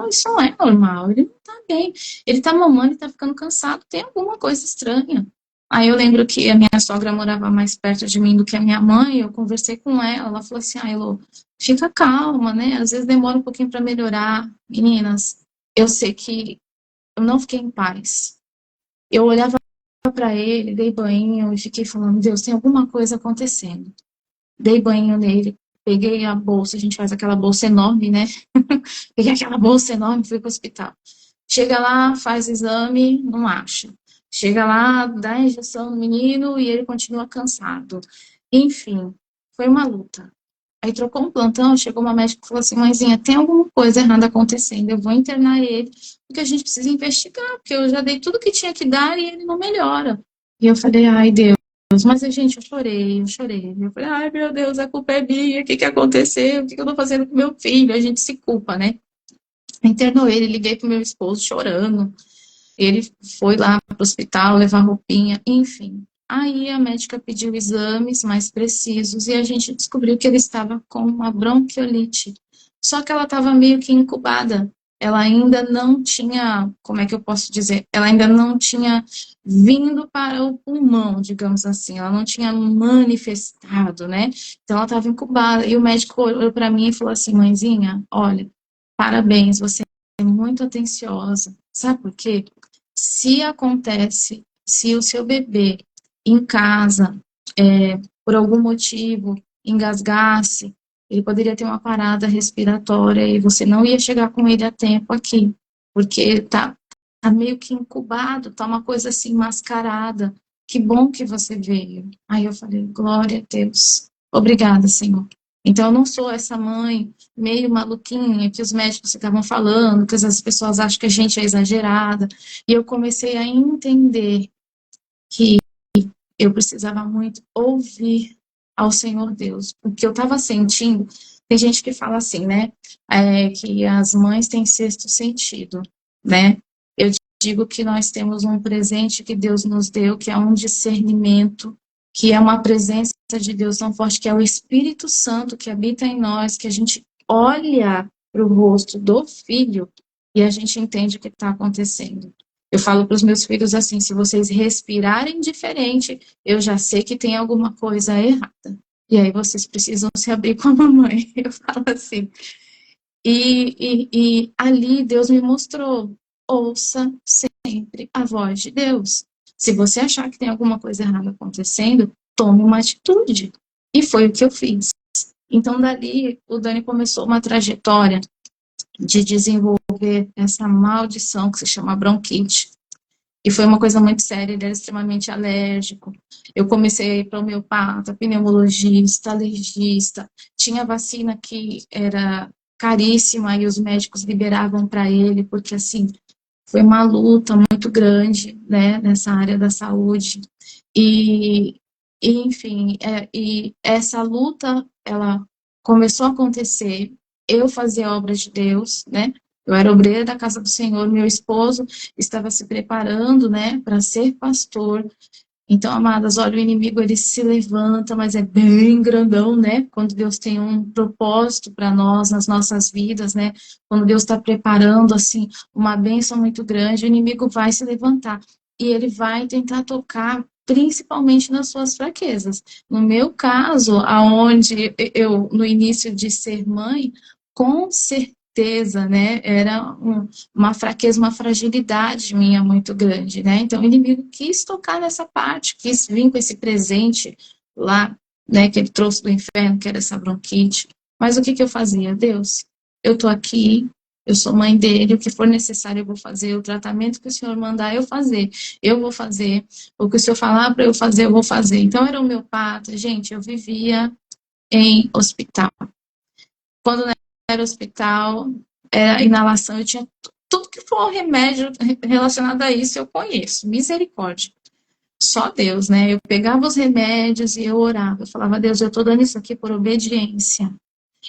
isso não é normal, ele não está bem. Ele está mamando, ele está ficando cansado, tem alguma coisa estranha. Aí eu lembro que a minha sogra morava mais perto de mim do que a minha mãe, eu conversei com ela falou assim, Elô, fica calma, né? Às vezes demora um pouquinho para melhorar. Meninas, eu sei que eu não fiquei em paz. Eu olhava para ele, dei banho e fiquei falando, Deus, tem alguma coisa acontecendo. Dei banho nele, peguei a bolsa, a gente faz aquela bolsa enorme, né? Peguei aquela bolsa enorme e fui para o hospital. Chega lá, faz exame, não acha. Chega lá, dá a injeção no menino e ele continua cansado. Enfim, foi uma luta. Aí trocou um plantão, chegou uma médica e falou assim, mãezinha, tem alguma coisa errada acontecendo, eu vou internar ele, porque a gente precisa investigar, porque eu já dei tudo que tinha que dar e ele não melhora. E eu falei, ai Deus, mas gente, eu chorei. Eu falei, ai meu Deus, a culpa é minha, o que aconteceu, o que eu tô fazendo com meu filho? A gente se culpa, né? Internou ele, liguei pro meu esposo chorando, ele foi lá pro hospital levar roupinha, enfim. Aí a médica pediu exames mais precisos e a gente descobriu que ele estava com uma bronquiolite. Só que ela estava meio que incubada. Ela ainda não tinha, como é que eu posso dizer? Ela ainda não tinha vindo para o pulmão, digamos assim. Ela não tinha manifestado, né? Então ela estava incubada. E o médico olhou para mim e falou assim, mãezinha, olha, parabéns, você é muito atenciosa. Sabe por quê? Se o seu bebê em casa, por algum motivo, engasgasse, ele poderia ter uma parada respiratória e você não ia chegar com ele a tempo aqui, porque tá meio que incubado, tá uma coisa assim mascarada. Que bom que você veio. Aí eu falei, glória a Deus. Obrigada, Senhor. Então eu não sou essa mãe meio maluquinha que os médicos ficavam falando, que as pessoas acham que a gente é exagerada. E eu comecei a entender que eu precisava muito ouvir ao Senhor Deus. O que eu estava sentindo, tem gente que fala assim, né? Que as mães têm sexto sentido, né? Eu digo que nós temos um presente que Deus nos deu, que é um discernimento, que é uma presença de Deus tão forte, que é o Espírito Santo que habita em nós, que a gente olha para o rosto do filho e a gente entende o que está acontecendo. Eu falo para os meus filhos assim, se vocês respirarem diferente, eu já sei que tem alguma coisa errada. E aí vocês precisam se abrir com a mamãe. Eu falo assim. E ali Deus me mostrou, ouça sempre a voz de Deus. Se você achar que tem alguma coisa errada acontecendo, tome uma atitude. E foi o que eu fiz. Então, dali, o Dani começou uma trajetória de desenvolver essa maldição que se chama bronquite. E foi uma coisa muito séria, ele era extremamente alérgico. Eu comecei a ir para homeopata, pneumologista, alergista. Tinha vacina que era caríssima e os médicos liberavam para ele, porque assim, foi uma luta muito grande, né, nessa área da saúde. Enfim, e essa luta, ela começou a acontecer. Eu fazia obras de Deus, né? Eu era obreira da casa do Senhor, meu esposo estava se preparando, né, para ser pastor. Então, amadas, olha, o inimigo ele se levanta, mas é bem grandão, né? Quando Deus tem um propósito para nós, nas nossas vidas, né? Quando Deus está preparando, assim, uma bênção muito grande, o inimigo vai se levantar. E ele vai tentar tocar principalmente nas suas fraquezas. No meu caso, aonde eu, no início de ser mãe, com certeza, né? Era uma fraqueza, uma fragilidade minha muito grande, né? Então, o inimigo quis tocar nessa parte, quis vir com esse presente lá, né, que ele trouxe do inferno, que era essa bronquite. Mas o que eu fazia? Deus, eu tô aqui, eu sou mãe dele, o que for necessário eu vou fazer, o tratamento que o Senhor mandar eu vou fazer, o que o Senhor falar para eu fazer, eu vou fazer. Então, era homeopata, gente, eu vivia em hospital. Quando não era hospital, era inalação, eu tinha tudo que for remédio relacionado a isso, eu conheço. Misericórdia. Só Deus, né? Eu pegava os remédios e eu orava. Eu falava, Deus, eu tô dando isso aqui por obediência.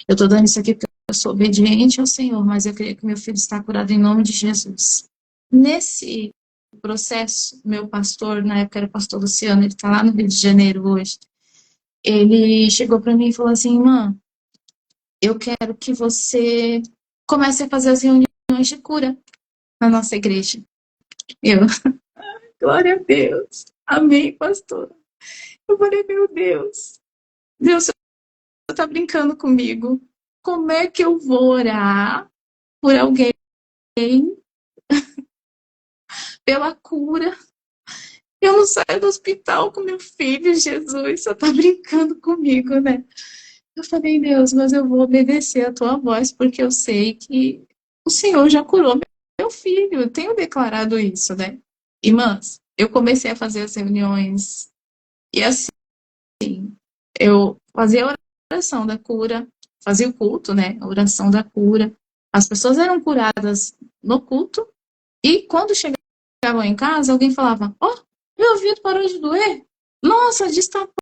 Eu tô dando isso aqui porque eu sou obediente ao Senhor, mas eu creio que meu filho está curado em nome de Jesus. Nesse processo, meu pastor, na época era o pastor Luciano, ele tá lá no Rio de Janeiro hoje, ele chegou para mim e falou assim, irmã, eu quero que você comece a fazer as reuniões de cura na nossa igreja. Eu, glória a Deus. Amém, pastor. Eu falei, meu Deus. Deus, você está brincando comigo. Como é que eu vou orar por alguém pela cura? Eu não saio do hospital com meu filho, Jesus. Você está brincando comigo, né? Eu falei, Deus, mas eu vou obedecer a tua voz, porque eu sei que o Senhor já curou meu filho. Eu tenho declarado isso, né? Irmãs, eu comecei a fazer as reuniões e assim, eu fazia a oração da cura, fazia o culto, né? A oração da cura. As pessoas eram curadas no culto e quando chegavam em casa, alguém falava: Ó, oh, meu ouvido parou de doer. Nossa, destapou.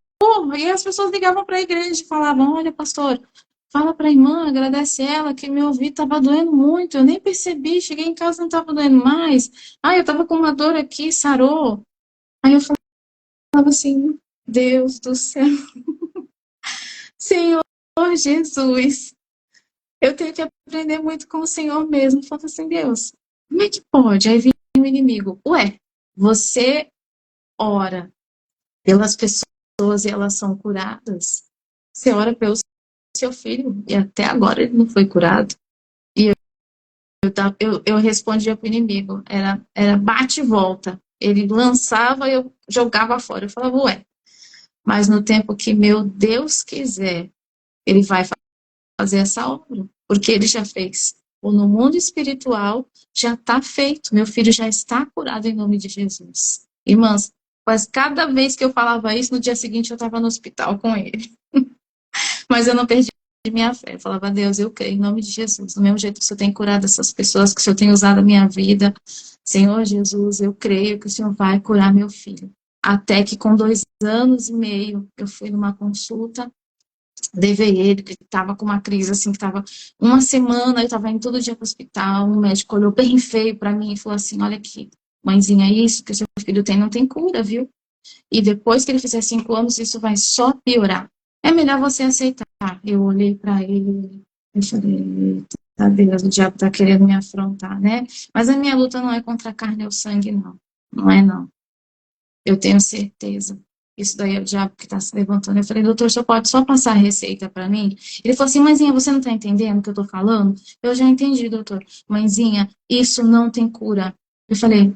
E as pessoas ligavam para a igreja e falavam: Olha, pastor, fala para a irmã, agradece ela, que meu ouvido estava doendo muito. Eu nem percebi, cheguei em casa não estava doendo mais. Ah, eu estava com uma dor aqui, sarou. Aí eu falava assim: Deus do céu. Senhor Jesus, eu tenho que aprender muito com o Senhor mesmo. Falei assim, Deus, como é que pode? Aí vem o inimigo. Ué, você ora pelas pessoas e elas são curadas? Você ora pelo seu filho e até agora ele não foi curado. E eu respondia para o inimigo. Era bate e volta. Ele lançava e eu jogava fora. Eu falava, ué, mas no tempo que meu Deus quiser, ele vai fazer essa obra, porque ele já fez. Ou no mundo espiritual já está feito. Meu filho já está curado em nome de Jesus. Irmãs, mas cada vez que eu falava isso, no dia seguinte eu estava no hospital com ele. Mas eu não perdi minha fé. Eu falava, Deus, eu creio em nome de Jesus. Do mesmo jeito que o Senhor tem curado essas pessoas, que o Senhor tem usado a minha vida. Senhor Jesus, eu creio que o Senhor vai curar meu filho. Até que com 2 anos e meio eu fui numa consulta, levei ele, que estava com uma crise assim, que estava uma semana, eu estava indo todo dia para o hospital, o médico olhou bem feio para mim e falou assim, olha aqui, mãezinha, isso que o seu filho tem não tem cura, viu? E depois que ele fizer 5 anos, isso vai só piorar. É melhor você aceitar. Eu olhei para ele e falei, tá Deus, o diabo tá querendo me afrontar, né? Mas a minha luta não é contra a carne ou sangue, não. Não é, não. Eu tenho certeza. Isso daí é o diabo que está se levantando. Eu falei, doutor, o senhor pode só passar a receita para mim? Ele falou assim, mãezinha, você não está entendendo o que eu estou falando? Eu já entendi, doutor. Mãezinha, isso não tem cura. Eu falei,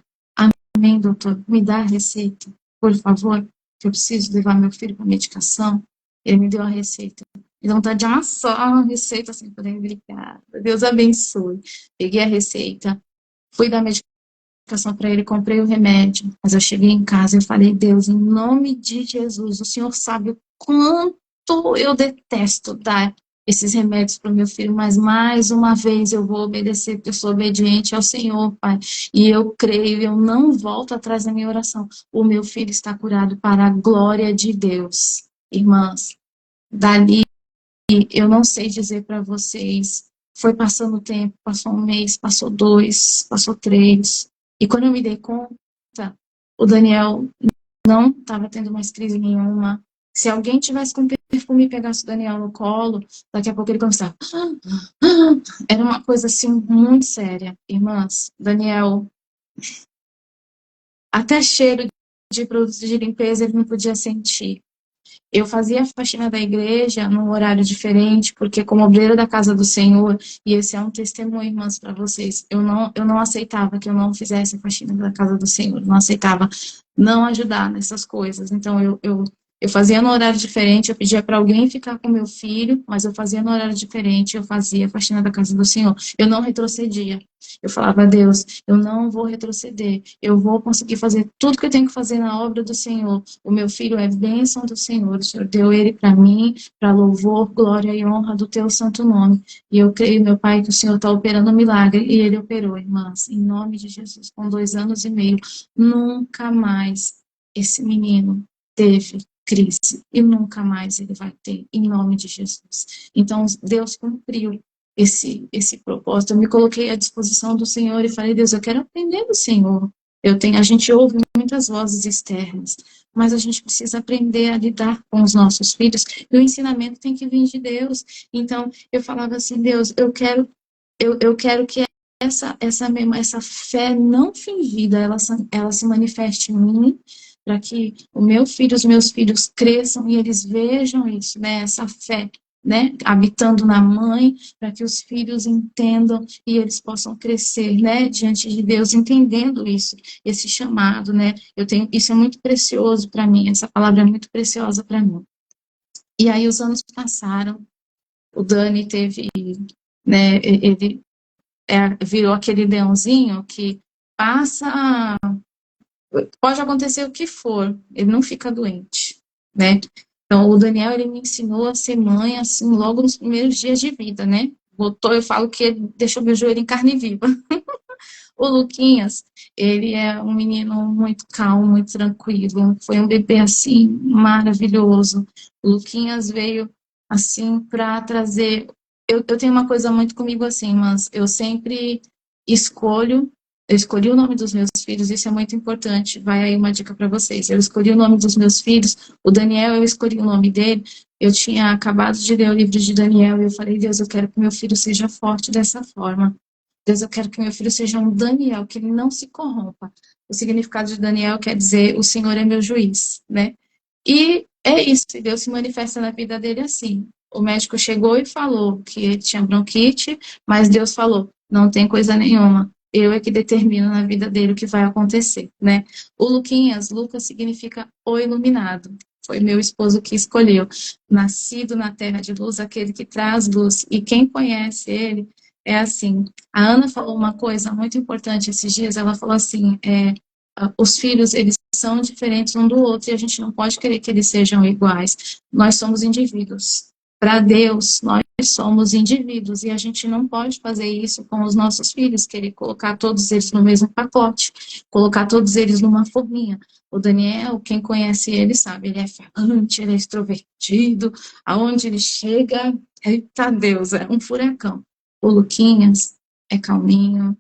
amém, doutor, me dá a receita, por favor, que eu preciso levar meu filho para medicação. Ele me deu a receita. Me deu vontade de amassar a receita assim, falei, obrigada, Deus abençoe. Peguei a receita, fui dar medicação para ele, comprei o remédio, mas eu cheguei em casa e falei, Deus, em nome de Jesus, o Senhor sabe o quanto eu detesto dar esses remédios para o meu filho, mas mais uma vez eu vou obedecer, porque eu sou obediente ao Senhor, Pai, e eu creio, eu não volto atrás da minha oração. O meu filho está curado para a glória de Deus. Irmãs, dali eu não sei dizer para vocês, foi passando o tempo, passou 1 mês, passou 2, passou 3, e quando eu me dei conta, o Daniel não estava tendo mais crise nenhuma. Se alguém tivesse com perfume e pegasse o Daniel no colo, daqui a pouco ele começava. Era uma coisa assim muito séria, irmãs. Daniel, até cheiro de produtos de limpeza ele não podia sentir. Eu fazia a faxina da igreja num horário diferente, porque como obreira da casa do Senhor, e esse é um testemunho, irmãs, para vocês, eu não aceitava que eu não fizesse a faxina da casa do Senhor, não aceitava não ajudar nessas coisas. Então, eu fazia no horário diferente, eu pedia para alguém ficar com meu filho, mas eu fazia no horário diferente, eu fazia a faxina da casa do Senhor. Eu não retrocedia. Eu falava, Deus, eu não vou retroceder, eu vou conseguir fazer tudo que eu tenho que fazer na obra do Senhor. O meu filho é bênção do Senhor, o Senhor deu ele para mim, para louvor, glória e honra do teu santo nome. E eu creio, meu Pai, que o Senhor está operando um milagre, e ele operou, irmãs, em nome de Jesus, com 2 anos e meio. Nunca mais esse menino teve crise, e nunca mais ele vai ter, em nome de Jesus. Então, Deus cumpriu esse propósito. Eu me coloquei à disposição do Senhor e falei, Deus, eu quero aprender do Senhor. A gente ouve muitas vozes externas, mas a gente precisa aprender a lidar com os nossos filhos, e o ensinamento tem que vir de Deus. Então, eu falava assim, Deus, eu quero que essa fé não fingida, ela se manifeste em mim, para que os meus filhos cresçam e eles vejam isso, né, essa fé, né, habitando na mãe, para que os filhos entendam e eles possam crescer, né, diante de Deus, entendendo isso, esse chamado, né, isso é muito precioso para mim, essa palavra é muito preciosa para mim. E aí os anos passaram, o Dani teve, né, ele virou aquele leãozinho que passa, pode acontecer o que for, ele não fica doente, né? Então, o Daniel, ele me ensinou a ser mãe, assim, logo nos primeiros dias de vida, né? Eu falo que ele deixou meu joelho em carne viva. O Luquinhas, ele é um menino muito calmo, muito tranquilo, foi um bebê, assim, maravilhoso. O Luquinhas veio, assim, para trazer... Eu tenho uma coisa muito comigo, assim, mas eu sempre eu escolhi o nome dos meus filhos, isso é muito importante, vai aí uma dica para vocês. Eu escolhi o nome dos meus filhos, o Daniel, eu escolhi o nome dele, eu tinha acabado de ler o livro de Daniel e eu falei, Deus, eu quero que meu filho seja forte dessa forma. Deus, eu quero que meu filho seja um Daniel, que ele não se corrompa. O significado de Daniel quer dizer, o Senhor é meu juiz, né? E é isso, Deus se manifesta na vida dele assim. O médico chegou e falou que ele tinha bronquite, mas Deus falou, não tem coisa nenhuma. Eu é que determino na vida dele o que vai acontecer, né? O Luquinhas, Lucas significa o iluminado. Foi meu esposo que escolheu. Nascido na terra de luz, aquele que traz luz. E quem conhece ele, é assim. A Ana falou uma coisa muito importante esses dias, ela falou assim, os filhos, eles são diferentes um do outro e a gente não pode querer que eles sejam iguais. Nós somos indivíduos. Para Deus, nós somos indivíduos e a gente não pode fazer isso com os nossos filhos, querer colocar todos eles no mesmo pacote, colocar todos eles numa forminha. O Daniel, quem conhece ele sabe, ele é falante, ele é extrovertido, aonde ele chega, eita Deus, é um furacão. O Luquinhas é calminho,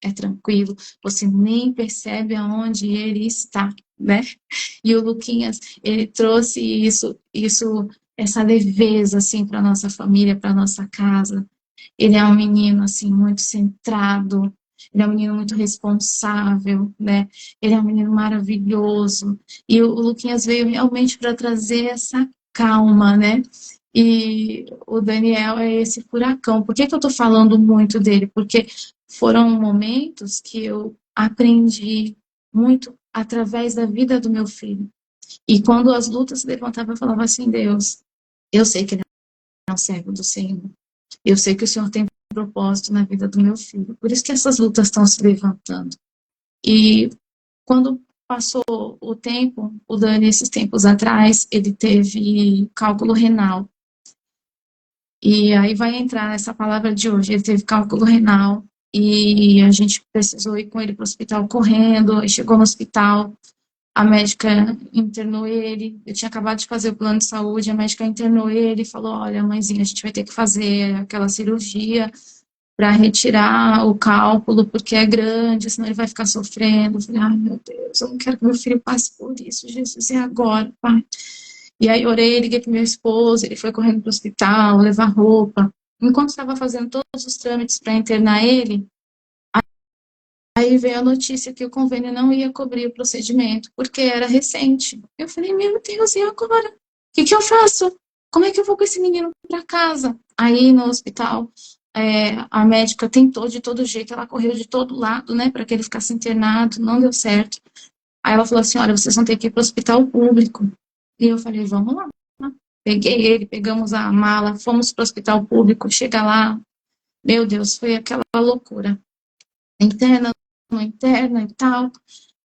é tranquilo, você nem percebe aonde ele está, né? E o Luquinhas, ele trouxe essa leveza, assim, para nossa família, para nossa casa. Ele é um menino, assim, muito centrado, ele é um menino muito responsável, né? Ele é um menino maravilhoso. E o Luquinhas veio realmente para trazer essa calma, né? E o Daniel é esse furacão. Por que que eu estou falando muito dele? Porque foram momentos que eu aprendi muito através da vida do meu filho. E quando as lutas se levantavam, eu falava assim, Deus, eu sei que ele é um servo do Senhor. Eu sei que o Senhor tem um propósito na vida do meu filho. Por isso que essas lutas estão se levantando. E quando passou o tempo, o Dani, esses tempos atrás, ele teve cálculo renal. E aí vai entrar essa palavra de hoje. Ele teve cálculo renal e a gente precisou ir com ele para o hospital correndo. Aí chegou no hospital, a médica internou ele. Eu tinha acabado de fazer o plano de saúde, a médica internou ele e falou: olha, mãezinha, a gente vai ter que fazer aquela cirurgia para retirar o cálculo, porque é grande, senão ele vai ficar sofrendo. Eu falei: ai, meu Deus, eu não quero que meu filho passe por isso, Jesus, é agora, pai. E aí orei, liguei para meu esposo, ele foi correndo para o hospital, levar roupa. Enquanto estava fazendo todos os trâmites para internar ele, aí veio a notícia que o convênio não ia cobrir o procedimento, porque era recente. Eu falei, meu Deus, e agora? O que eu faço? Como é que eu vou com esse menino para casa? Aí no hospital, a médica tentou de todo jeito, ela correu de todo lado, né, para que ele ficasse internado, não deu certo. Aí ela falou assim, olha, vocês vão ter que ir para o hospital público. E eu falei, vamos lá. Peguei ele, pegamos a mala, fomos para o hospital público, chega lá, meu Deus, foi aquela loucura. Interna, não interna e tal.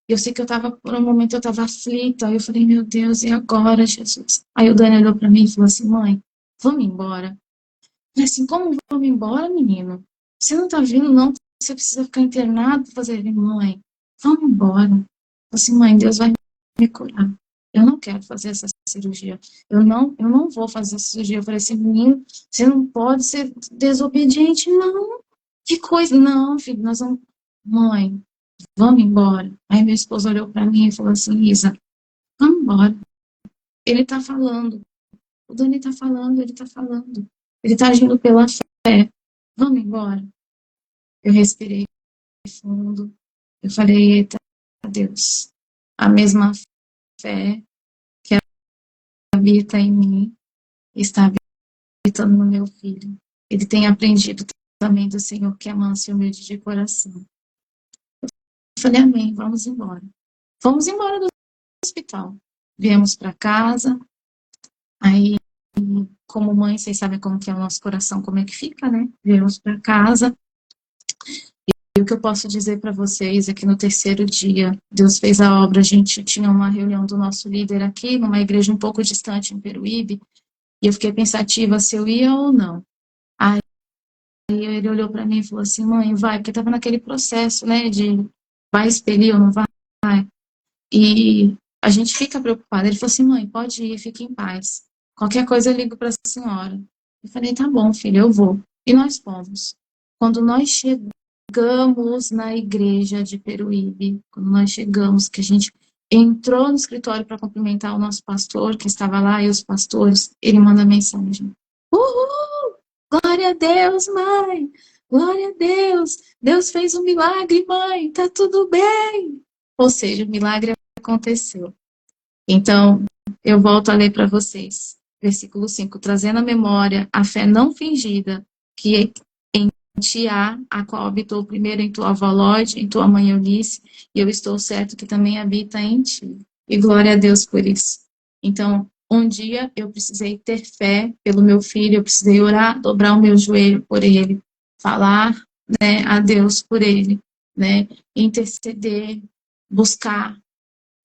Eu sei que por um momento eu estava aflita, aí eu falei, meu Deus, e agora, Jesus? Aí o Dani olhou para mim e falou assim, mãe, vamos embora. Eu falei assim, como vamos embora, menino? Você não tá vindo, não? Você precisa ficar internado para fazer ele, mãe, vamos embora. Eu falei assim, mãe, Deus vai me curar. Eu não quero fazer essa cirurgia. Eu não vou fazer essa cirurgia. Eu falei assim, menino, você não pode ser desobediente, não. Que coisa. Não, filho, nós vamos. Mãe, vamos embora. Aí meu esposo olhou para mim e falou assim, Isa, vamos embora. Ele tá falando. O Dani tá falando, ele tá falando. Ele tá agindo pela fé. Vamos embora. Eu respirei fundo. Eu falei, eita, Deus. A mesma fé que habita em mim está habitando no meu filho. Ele tem aprendido também do Senhor que é manso e humilde de coração. Eu falei, amém, vamos embora. Vamos embora do hospital. Viemos para casa, aí, como mãe, vocês sabem como que é o nosso coração, como é que fica, né? Viemos para casa, e o que eu posso dizer para vocês é que no terceiro dia, Deus fez a obra, a gente tinha uma reunião do nosso líder aqui, numa igreja um pouco distante em Peruíbe, e eu fiquei pensativa se eu ia ou não. Aí ele olhou para mim e falou assim, mãe, vai, porque estava naquele processo, né, de vai expelir ou não vai. E a gente fica preocupada. Ele falou assim, mãe, pode ir, fique em paz. Qualquer coisa eu ligo para a senhora. Eu falei, tá bom, filho, eu vou. E nós fomos. Quando nós chegamos na igreja de Peruíbe, quando nós chegamos, que a gente entrou no escritório para cumprimentar o nosso pastor, que estava lá, e os pastores, ele manda mensagem. Uhul! Glória a Deus, mãe! Glória a Deus! Deus fez um milagre, mãe! Tá tudo bem! Ou seja, o milagre aconteceu. Então, eu volto a ler para vocês. Versículo 5. Trazendo à memória a fé não fingida que em ti há, a qual habitou primeiro em tua avó Lorde, em tua mãe Eunice, e eu estou certo que também habita em ti. E glória a Deus por isso. Então, um dia eu precisei ter fé pelo meu filho, eu precisei orar, dobrar o meu joelho por ele, falar, né, a Deus por ele, né, interceder, buscar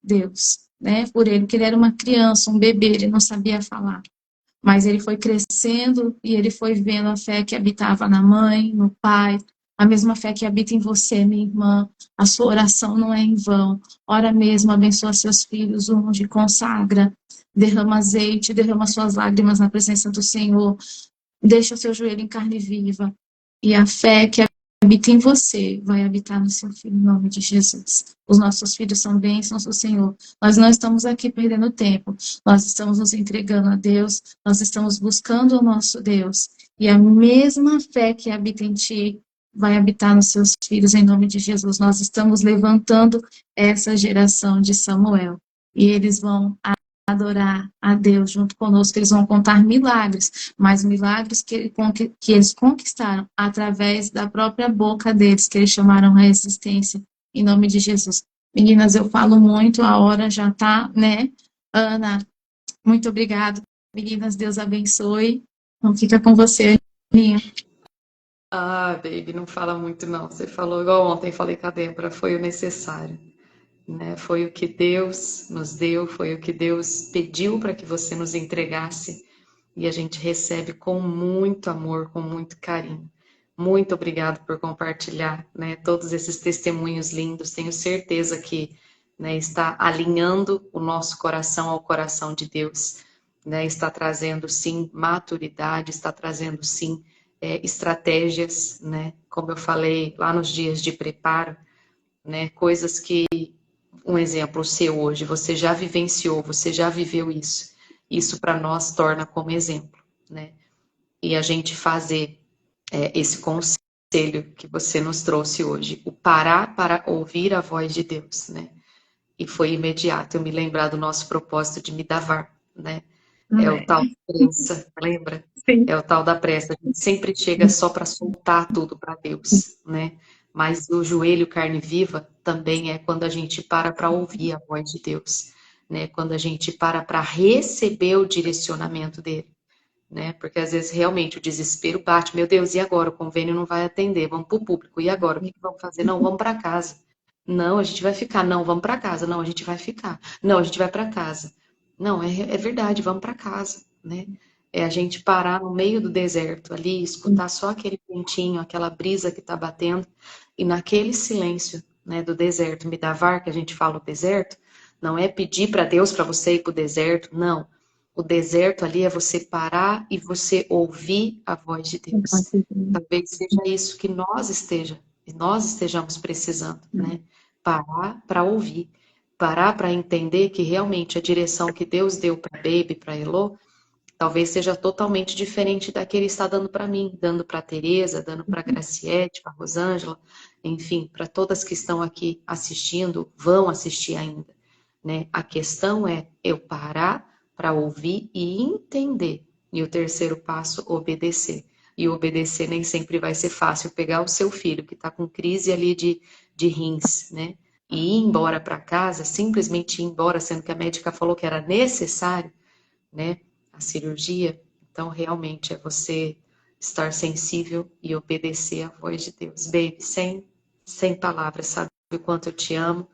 Deus, né, por ele, porque ele era uma criança, um bebê, ele não sabia falar. mas ele foi crescendo e ele foi vendo a fé que habitava na mãe, no pai, a mesma fé que habita em você, minha irmã. A sua oração não é em vão. Ora mesmo, abençoa seus filhos, unge, consagra, derrama azeite, derrama suas lágrimas na presença do Senhor, deixa o seu joelho em carne viva, e a fé que habita em você vai habitar no seu filho, em nome de Jesus. Os nossos filhos são bênçãos do Senhor. Nós não estamos aqui perdendo tempo, nós estamos nos entregando a Deus, nós estamos buscando o nosso Deus, e a mesma fé que habita em ti vai habitar nos seus filhos, em nome de Jesus. Nós estamos levantando essa geração de Samuel, e eles vão adorar a Deus junto conosco, eles vão contar milagres, mas milagres que eles conquistaram através da própria boca deles, que eles chamaram a existência, em nome de Jesus. Meninas, eu falo muito, a hora já tá, né? Ana, muito obrigada. Meninas, Deus abençoe. Então fica com você, Aninha. Ah, baby, não fala muito não. Você falou igual ontem, falei com a Débora, foi o necessário, né? Foi o que Deus nos deu, foi o que Deus pediu para que você nos entregasse e a gente recebe com muito amor, com muito carinho. Muito obrigado por compartilhar, né, todos esses testemunhos lindos. Tenho certeza que, né, está alinhando o nosso coração ao coração de Deus, né? Está trazendo sim maturidade, está trazendo sim estratégias, né? Como eu falei lá nos dias de preparo, né? Coisas que, um exemplo seu hoje, você já vivenciou, você já viveu isso. Isso para nós torna como exemplo, né? E a gente fazer esse conselho que você nos trouxe hoje, o parar para ouvir a voz de Deus, né? E foi imediato eu me lembrar do nosso propósito de me davar, né? É o tal da pressa, lembra? Sim. É o tal da pressa. A gente sempre chega só para soltar tudo para Deus, né? Mas o joelho carne viva também é quando a gente para ouvir a voz de Deus, né? Quando a gente para receber o direcionamento dele, né? Porque às vezes realmente o desespero bate, meu Deus, e agora? O convênio não vai atender, vamos para o público, e agora? O que vamos fazer? Não, vamos para casa. Não, a gente vai ficar. Não, vamos para casa. Não, a gente vai ficar. Não, a gente vai para casa. Não, é verdade, vamos para casa, né? É a gente parar no meio do deserto ali, escutar só aquele ventinho, aquela brisa que está batendo, e naquele silêncio, né, do deserto, me davar, que a gente fala o deserto, não é pedir para Deus para você ir para o deserto, não. O deserto ali é você parar e você ouvir a voz de Deus. Talvez seja isso que nós estejamos precisando, né? Parar para ouvir, parar para entender que realmente a direção que Deus deu para Baby, para Elô, talvez seja totalmente diferente da que Ele está dando para mim, dando para Teresa, dando para Graciete, para Rosângela, enfim, para todas que estão aqui assistindo, vão assistir ainda, né? A questão é eu parar para ouvir e entender. E o terceiro passo, obedecer. E obedecer nem sempre vai ser fácil. Pegar o seu filho que está com crise ali de rins, né? E ir embora para casa, simplesmente ir embora, sendo que a médica falou que era necessário, né? A cirurgia. Então, realmente, é você estar sensível e obedecer à voz de Deus. Baby, sem palavras, sabe o quanto eu te amo,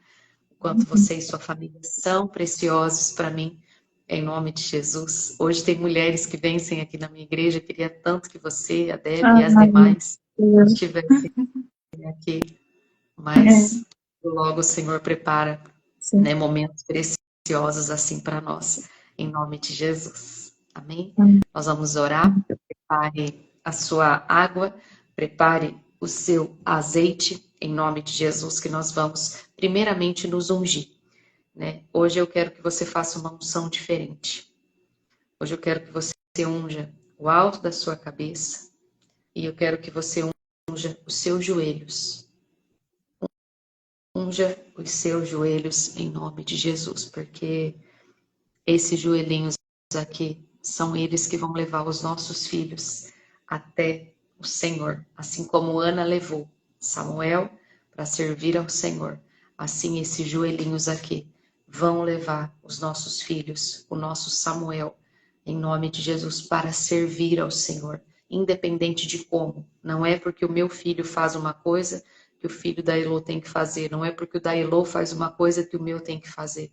o quanto você e sua família são preciosos para mim, em nome de Jesus. Hoje tem mulheres que vencem aqui na minha igreja, eu queria tanto que você, a Deb e as demais estivessem aqui, mas logo o Senhor prepara, né, momentos preciosos assim para nós, em nome de Jesus. Amém? Nós vamos orar. Prepare a sua água, prepare o seu azeite, em nome de Jesus, que nós vamos primeiramente nos ungir, né? Hoje eu quero que você faça uma unção diferente. Hoje eu quero que você unja o alto da sua cabeça e eu quero que você unja os seus joelhos. Unja os seus joelhos em nome de Jesus, porque esses joelhinhos aqui são eles que vão levar os nossos filhos até o Senhor, assim como Ana levou Samuel para servir ao Senhor. Assim esses joelhinhos aqui vão levar os nossos filhos, o nosso Samuel, em nome de Jesus, para servir ao Senhor, independente de como. Não é porque o meu filho faz uma coisa que o filho da Elô tem que fazer, não é porque o da Elô faz uma coisa que o meu tem que fazer.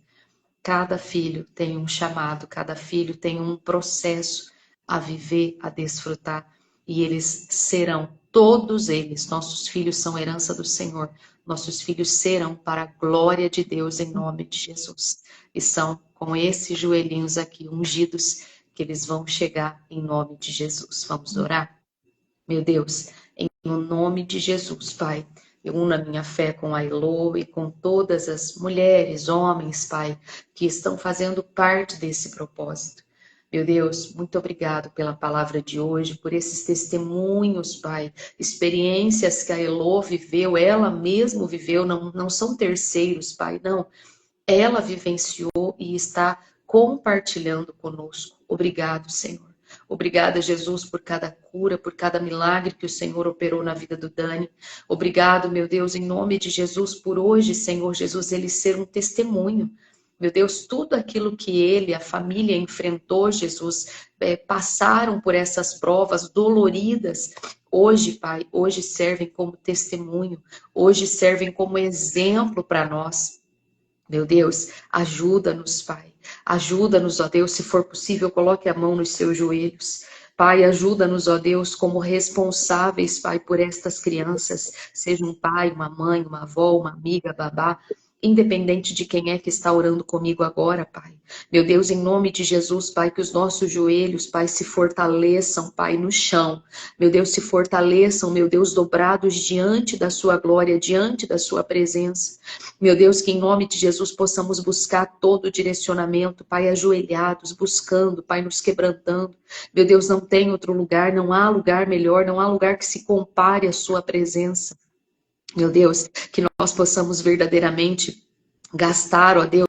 Cada filho tem um chamado, cada filho tem um processo a viver, a desfrutar. E eles serão, todos eles, nossos filhos são herança do Senhor. Nossos filhos serão para a glória de Deus em nome de Jesus. E são com esses joelhinhos aqui ungidos que eles vão chegar em nome de Jesus. Vamos orar? Meu Deus, em nome de Jesus, Pai, eu uno a minha fé com a Elô e com todas as mulheres, homens, Pai, que estão fazendo parte desse propósito. Meu Deus, muito obrigado pela palavra de hoje, por esses testemunhos, Pai, experiências que a Elô viveu, ela mesma viveu, não são terceiros, Pai, não. Ela vivenciou e está compartilhando conosco. Obrigado, Senhor. Obrigada, Jesus, por cada cura, por cada milagre que o Senhor operou na vida do Dani. Obrigado, meu Deus, em nome de Jesus, por hoje, Senhor Jesus, ele ser um testemunho. Meu Deus, tudo aquilo que ele, a família enfrentou, Jesus, passaram por essas provas doloridas. Hoje, Pai, hoje servem como testemunho, hoje servem como exemplo para nós. Meu Deus, ajuda-nos, Pai. Ajuda-nos, ó Deus, se for possível, coloque a mão nos seus joelhos. Pai, ajuda-nos, ó Deus, como responsáveis, Pai, por estas crianças. Seja um pai, uma mãe, uma avó, uma amiga, babá. Independente de quem é que está orando comigo agora, Pai. Meu Deus, em nome de Jesus, Pai, que os nossos joelhos, Pai, se fortaleçam, Pai, no chão. Meu Deus, se fortaleçam, meu Deus, dobrados diante da sua glória, diante da sua presença. Meu Deus, que em nome de Jesus possamos buscar todo o direcionamento, Pai, ajoelhados, buscando, Pai, nos quebrantando. Meu Deus, não tem outro lugar, não há lugar melhor, não há lugar que se compare à sua presença. Meu Deus, que nós possamos verdadeiramente gastar, ó Deus,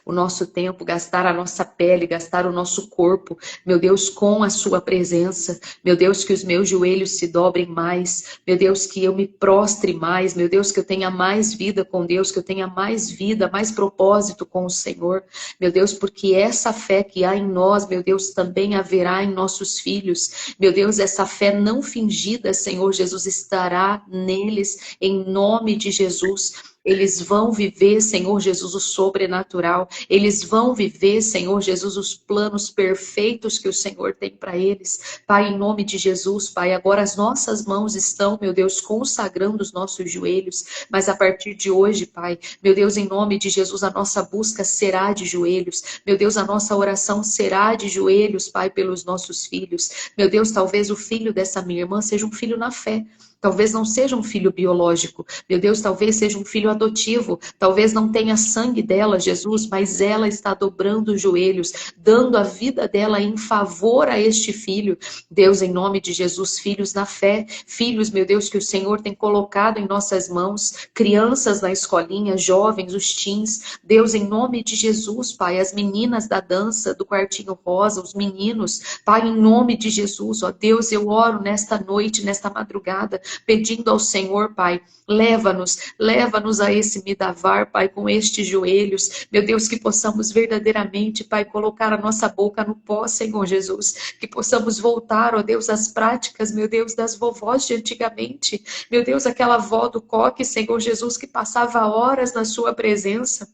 o nosso tempo, gastar a nossa pele, gastar o nosso corpo, meu Deus, com a sua presença. Meu Deus, que os meus joelhos se dobrem mais. Meu Deus, que eu me prostre mais. Meu Deus, que eu tenha mais vida com Deus, que eu tenha mais vida, mais propósito com o Senhor. Meu Deus, porque essa fé que há em nós, meu Deus, também haverá em nossos filhos. Meu Deus, essa fé não fingida, Senhor Jesus, estará neles, em nome de Jesus. Eles vão viver, Senhor Jesus, o sobrenatural. Eles vão viver, Senhor Jesus, os planos perfeitos que o Senhor tem para eles. Pai, em nome de Jesus, Pai, agora as nossas mãos estão, meu Deus, consagrando os nossos joelhos. Mas a partir de hoje, Pai, meu Deus, em nome de Jesus, a nossa busca será de joelhos. Meu Deus, a nossa oração será de joelhos, Pai, pelos nossos filhos. Meu Deus, talvez o filho dessa minha irmã seja um filho na fé. Talvez não seja um filho biológico. Meu Deus, talvez seja um filho adotivo. Talvez não tenha sangue dela, Jesus, mas ela está dobrando os joelhos, dando a vida dela em favor a este filho. Deus, em nome de Jesus, filhos na fé. Filhos, meu Deus, que o Senhor tem colocado em nossas mãos. Crianças na escolinha, jovens, os teens. Deus, em nome de Jesus, Pai, as meninas da dança, do quartinho rosa, os meninos. Pai, em nome de Jesus, ó Deus, eu oro nesta noite, nesta madrugada, pedindo ao Senhor, Pai, leva-nos a esse Midavar, Pai, com estes joelhos, meu Deus, que possamos verdadeiramente, Pai, colocar a nossa boca no pó, Senhor Jesus, que possamos voltar, ó Deus, às práticas, meu Deus, das vovós de antigamente, meu Deus, aquela avó do coque, Senhor Jesus, que passava horas na sua presença.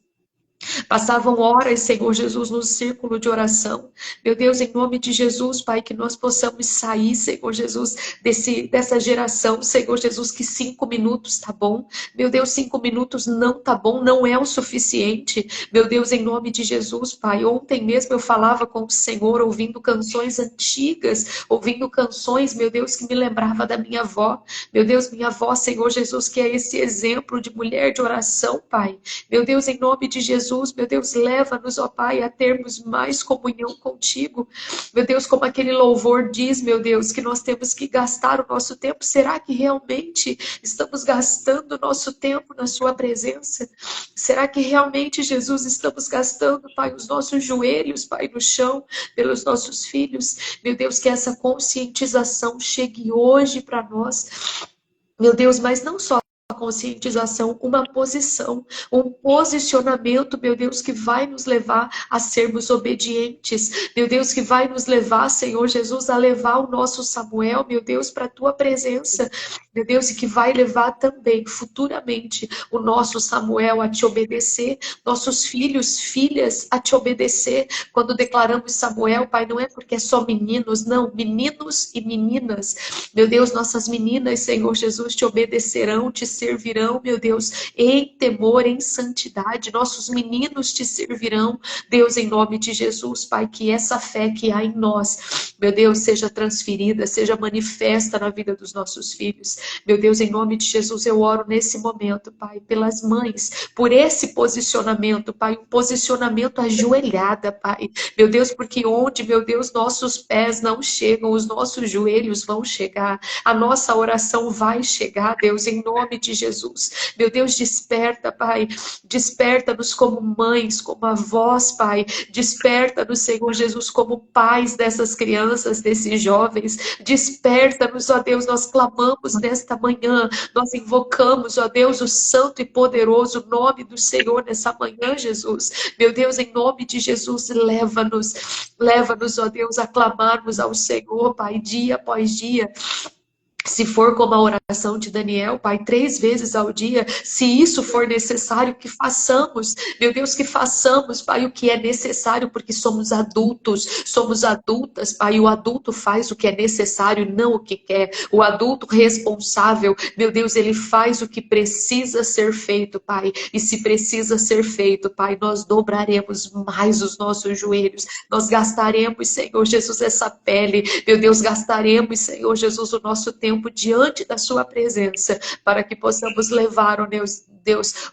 Passavam horas, Senhor Jesus, no círculo de oração. Meu Deus, em nome de Jesus, Pai, que nós possamos sair, Senhor Jesus, dessa geração, Senhor Jesus, que 5 minutos tá bom. Meu Deus, 5 minutos não tá bom, não é o suficiente. Meu Deus, em nome de Jesus, Pai, ontem mesmo eu falava com o Senhor, ouvindo canções antigas, ouvindo canções, meu Deus, que me lembrava da minha avó. Meu Deus, minha avó, Senhor Jesus, que é esse exemplo de mulher de oração, Pai. Meu Deus, em nome de Jesus, meu Deus, leva-nos, ó Pai, a termos mais comunhão contigo. Meu Deus, como aquele louvor diz, meu Deus, que nós temos que gastar o nosso tempo. Será que realmente estamos gastando o nosso tempo na sua presença? Será que realmente, Jesus, estamos gastando, Pai, os nossos joelhos, Pai, no chão, pelos nossos filhos? Meu Deus, que essa conscientização chegue hoje para nós. Meu Deus, mas não só conscientização, uma posição, um posicionamento, meu Deus, que vai nos levar a sermos obedientes, meu Deus, que vai nos levar, Senhor Jesus, a levar o nosso Samuel, meu Deus, para a tua presença, meu Deus, e que vai levar também futuramente o nosso Samuel a te obedecer, nossos filhos, filhas a te obedecer. Quando declaramos Samuel, Pai, não é porque é só meninos, não, meninos e meninas, meu Deus, nossas meninas, Senhor Jesus, te obedecerão, te servirão, meu Deus, em temor, em santidade. Nossos meninos te servirão, Deus, em nome de Jesus, Pai, que essa fé que há em nós, meu Deus, seja transferida, seja manifesta na vida dos nossos filhos. Meu Deus, em nome de Jesus, eu oro nesse momento, Pai, pelas mães, por esse posicionamento, Pai, um posicionamento ajoelhada, Pai. Meu Deus, porque onde, meu Deus, nossos pés não chegam, os nossos joelhos vão chegar, a nossa oração vai chegar, Deus, em nome de Jesus. Meu Deus, desperta, Pai, desperta-nos como mães, como avós, Pai, desperta-nos, Senhor Jesus, como pais dessas crianças, desses jovens, desperta-nos, ó Deus, nós clamamos nesta manhã, nós invocamos, ó Deus, o santo e poderoso nome do Senhor nessa manhã, Jesus. Meu Deus, em nome de Jesus, leva-nos, ó Deus, a clamarmos ao Senhor, Pai, dia após dia. Se for como a oração de Daniel, Pai, 3 vezes ao dia, se isso for necessário, que façamos, meu Deus, que façamos, Pai, o que é necessário, porque somos adultos, somos adultas, Pai, e o adulto faz o que é necessário, não o que quer. O adulto responsável, meu Deus, ele faz o que precisa ser feito, Pai, e se precisa ser feito, Pai, nós dobraremos mais os nossos joelhos, nós gastaremos, Senhor Jesus, essa pele, meu Deus, gastaremos, Senhor Jesus, o nosso tempo diante da sua presença, para que possamos levar, ó Deus,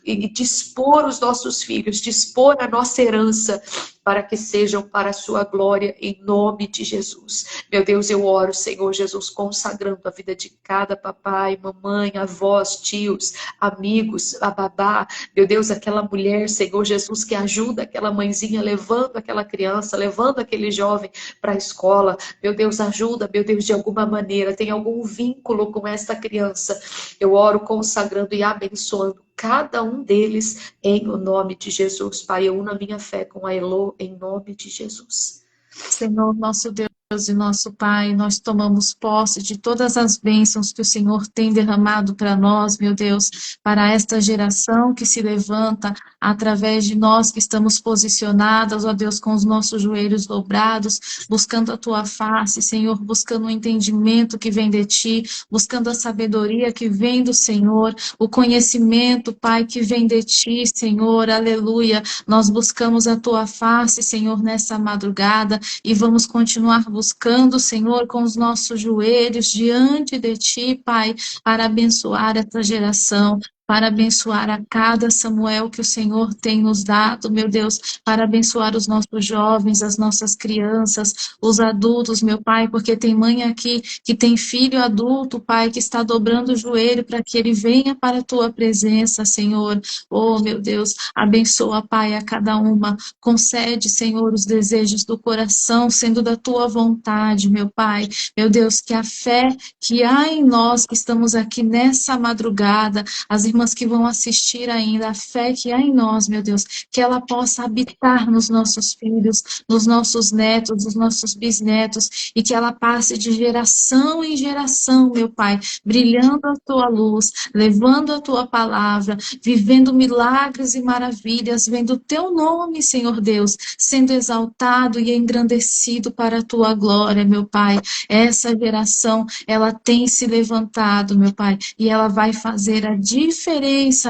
e dispor os nossos filhos, dispor a nossa herança, para que sejam para a sua glória, em nome de Jesus. Meu Deus, eu oro, Senhor Jesus, consagrando a vida de cada papai, mamãe, avós, tios, amigos, a babá, meu Deus, aquela mulher, Senhor Jesus, que ajuda aquela mãezinha, levando aquela criança, levando aquele jovem para a escola. Meu Deus, ajuda, meu Deus, de alguma maneira, tem algum vínculo com essa criança. Eu oro consagrando e abençoando cada um deles em o nome de Jesus. Pai, eu uno a minha fé com a Elô em nome de Jesus. Senhor, nosso Deus e nosso Pai, nós tomamos posse de todas as bênçãos que o Senhor tem derramado para nós, meu Deus, para esta geração que se levanta através de nós que estamos posicionadas, ó Deus, com os nossos joelhos dobrados, buscando a Tua face, Senhor, buscando o entendimento que vem de Ti, buscando a sabedoria que vem do Senhor, o conhecimento, Pai, que vem de Ti, Senhor, aleluia. Nós buscamos a Tua face, Senhor, nessa madrugada, e vamos continuar buscando, Senhor, com os nossos joelhos diante de Ti, Pai, para abençoar essa geração, para abençoar a cada Samuel que o Senhor tem nos dado, meu Deus, para abençoar os nossos jovens, as nossas crianças, os adultos, meu Pai, porque tem mãe aqui que tem filho adulto, Pai, que está dobrando o joelho para que ele venha para a Tua presença, Senhor. Oh, meu Deus, abençoa, Pai, a cada uma, concede, Senhor, os desejos do coração, sendo da Tua vontade, meu Pai, meu Deus, que a fé que há em nós que estamos aqui nessa madrugada, as irmãs que vão assistir ainda, a fé que há em nós, meu Deus, que ela possa habitar nos nossos filhos, nos nossos netos, nos nossos bisnetos, e que ela passe de geração em geração, meu Pai, brilhando a Tua luz, levando a Tua palavra, vivendo milagres e maravilhas, vendo o Teu nome, Senhor Deus, sendo exaltado e engrandecido para a Tua glória, meu Pai. Essa geração, ela tem se levantado, meu Pai, e ela vai fazer a diferença,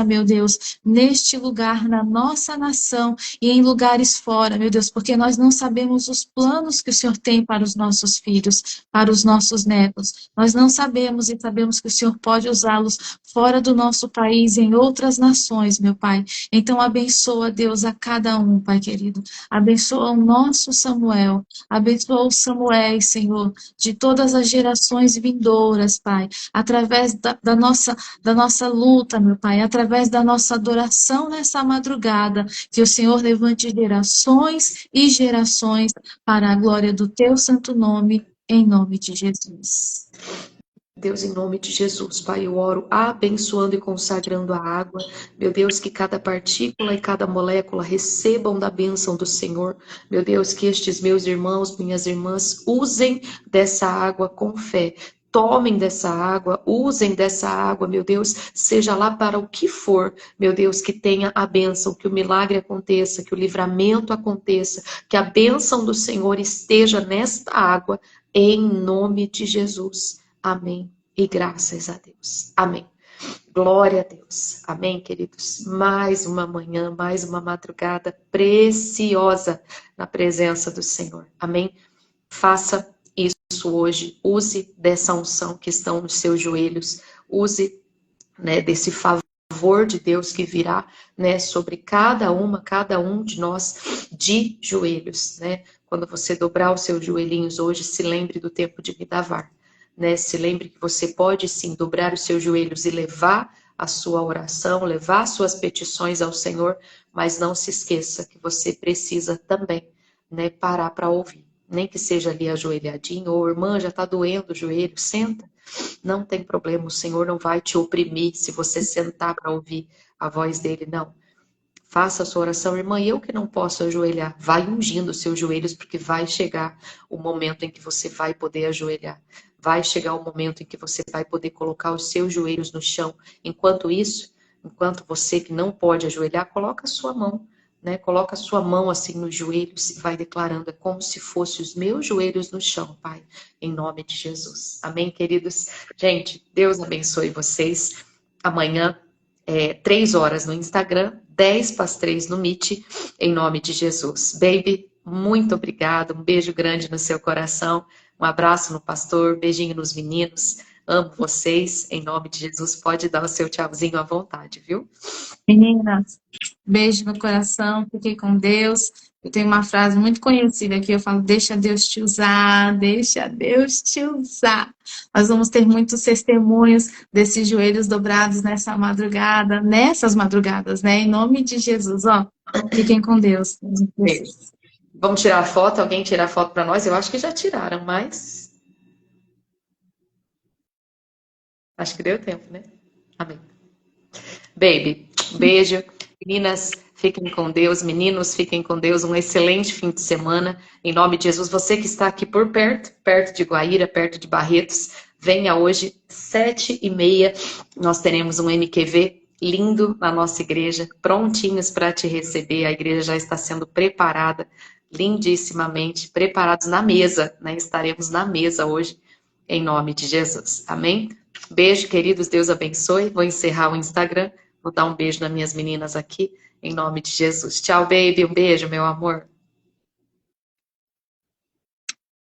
meu Deus, neste lugar, na nossa nação e em lugares fora, meu Deus, porque nós não sabemos os planos que o Senhor tem para os nossos filhos, para os nossos netos. Nós não sabemos e sabemos que o Senhor pode usá-los fora do nosso país, em outras nações, meu Pai. Então, abençoa, Deus, a cada um, Pai querido. Abençoa o nosso Samuel. Abençoa os Samuéis, Senhor, de todas as gerações vindouras, Pai. Através da nossa luta, meu Pai. Através da nossa adoração nessa madrugada. Que o Senhor levante gerações e gerações para a glória do Teu santo nome, em nome de Jesus. Deus, em nome de Jesus, Pai, eu oro abençoando e consagrando a água. Meu Deus, que cada partícula e cada molécula recebam da bênção do Senhor. Meu Deus, que estes meus irmãos, minhas irmãs, usem dessa água com fé. Tomem dessa água, usem dessa água, meu Deus, seja lá para o que for, meu Deus, que tenha a bênção, que o milagre aconteça, que o livramento aconteça, que a bênção do Senhor esteja nesta água, em nome de Jesus. Amém. E graças a Deus. Amém. Glória a Deus. Amém, queridos. Mais uma manhã, mais uma madrugada preciosa na presença do Senhor. Amém. Faça isso hoje. Use dessa unção que estão nos seus joelhos. Use, né, desse favor de Deus que virá, né, sobre cada um de nós de joelhos, né? Quando você dobrar os seus joelhinhos hoje, se lembre do tempo de Midavar. Né? Se lembre que você pode sim dobrar os seus joelhos e levar a sua oração, levar suas petições ao Senhor, mas não se esqueça que você precisa também, né, parar para ouvir. Nem que seja ali ajoelhadinho, ou irmã, já está doendo o joelho, senta. Não tem problema, o Senhor não vai te oprimir se você sentar para ouvir a voz dele, não. Faça a sua oração, irmã, eu que não posso ajoelhar. Vai ungindo os seus joelhos, porque vai chegar o momento em que você vai poder ajoelhar. Vai chegar o momento em que você vai poder colocar os seus joelhos no chão. Enquanto isso, enquanto você que não pode ajoelhar, coloca a sua mão, né? Coloca a sua mão assim nos joelhos e vai declarando, é como se fossem os meus joelhos no chão, Pai, em nome de Jesus. Amém, queridos? Gente, Deus abençoe vocês. Amanhã, 3 horas no Instagram, 10 para as 3 no Meet, em nome de Jesus. Baby, muito obrigada, um beijo grande no seu coração, um abraço no pastor, beijinho nos meninos, amo vocês, em nome de Jesus, pode dar o seu tchauzinho à vontade, viu? Meninas, beijo no coração, fiquem com Deus. Eu tenho uma frase muito conhecida que eu falo, deixa Deus te usar, deixa Deus te usar. Nós vamos ter muitos testemunhos desses joelhos dobrados nessa madrugada, nessas madrugadas, né? Em nome de Jesus, ó. Fiquem com Deus. Vamos tirar a foto? Alguém tirar a foto para nós? Eu acho que já tiraram, mas... acho que deu tempo, né? Amém. Baby, beijo. Meninas, fiquem com Deus. Meninos, fiquem com Deus. Um excelente fim de semana. Em nome de Jesus. Você que está aqui por perto, perto de Guaíra, perto de Barretos, venha hoje, 7h30. Nós teremos um MQV lindo na nossa igreja, prontinhos para te receber. A igreja já está sendo preparada, lindissimamente, preparados na mesa, né? Estaremos na mesa hoje, em nome de Jesus. Amém? Beijo, queridos. Deus abençoe. Vou encerrar o Instagram. Vou dar um beijo nas minhas meninas aqui, em nome de Jesus. Tchau, baby. Um beijo, meu amor.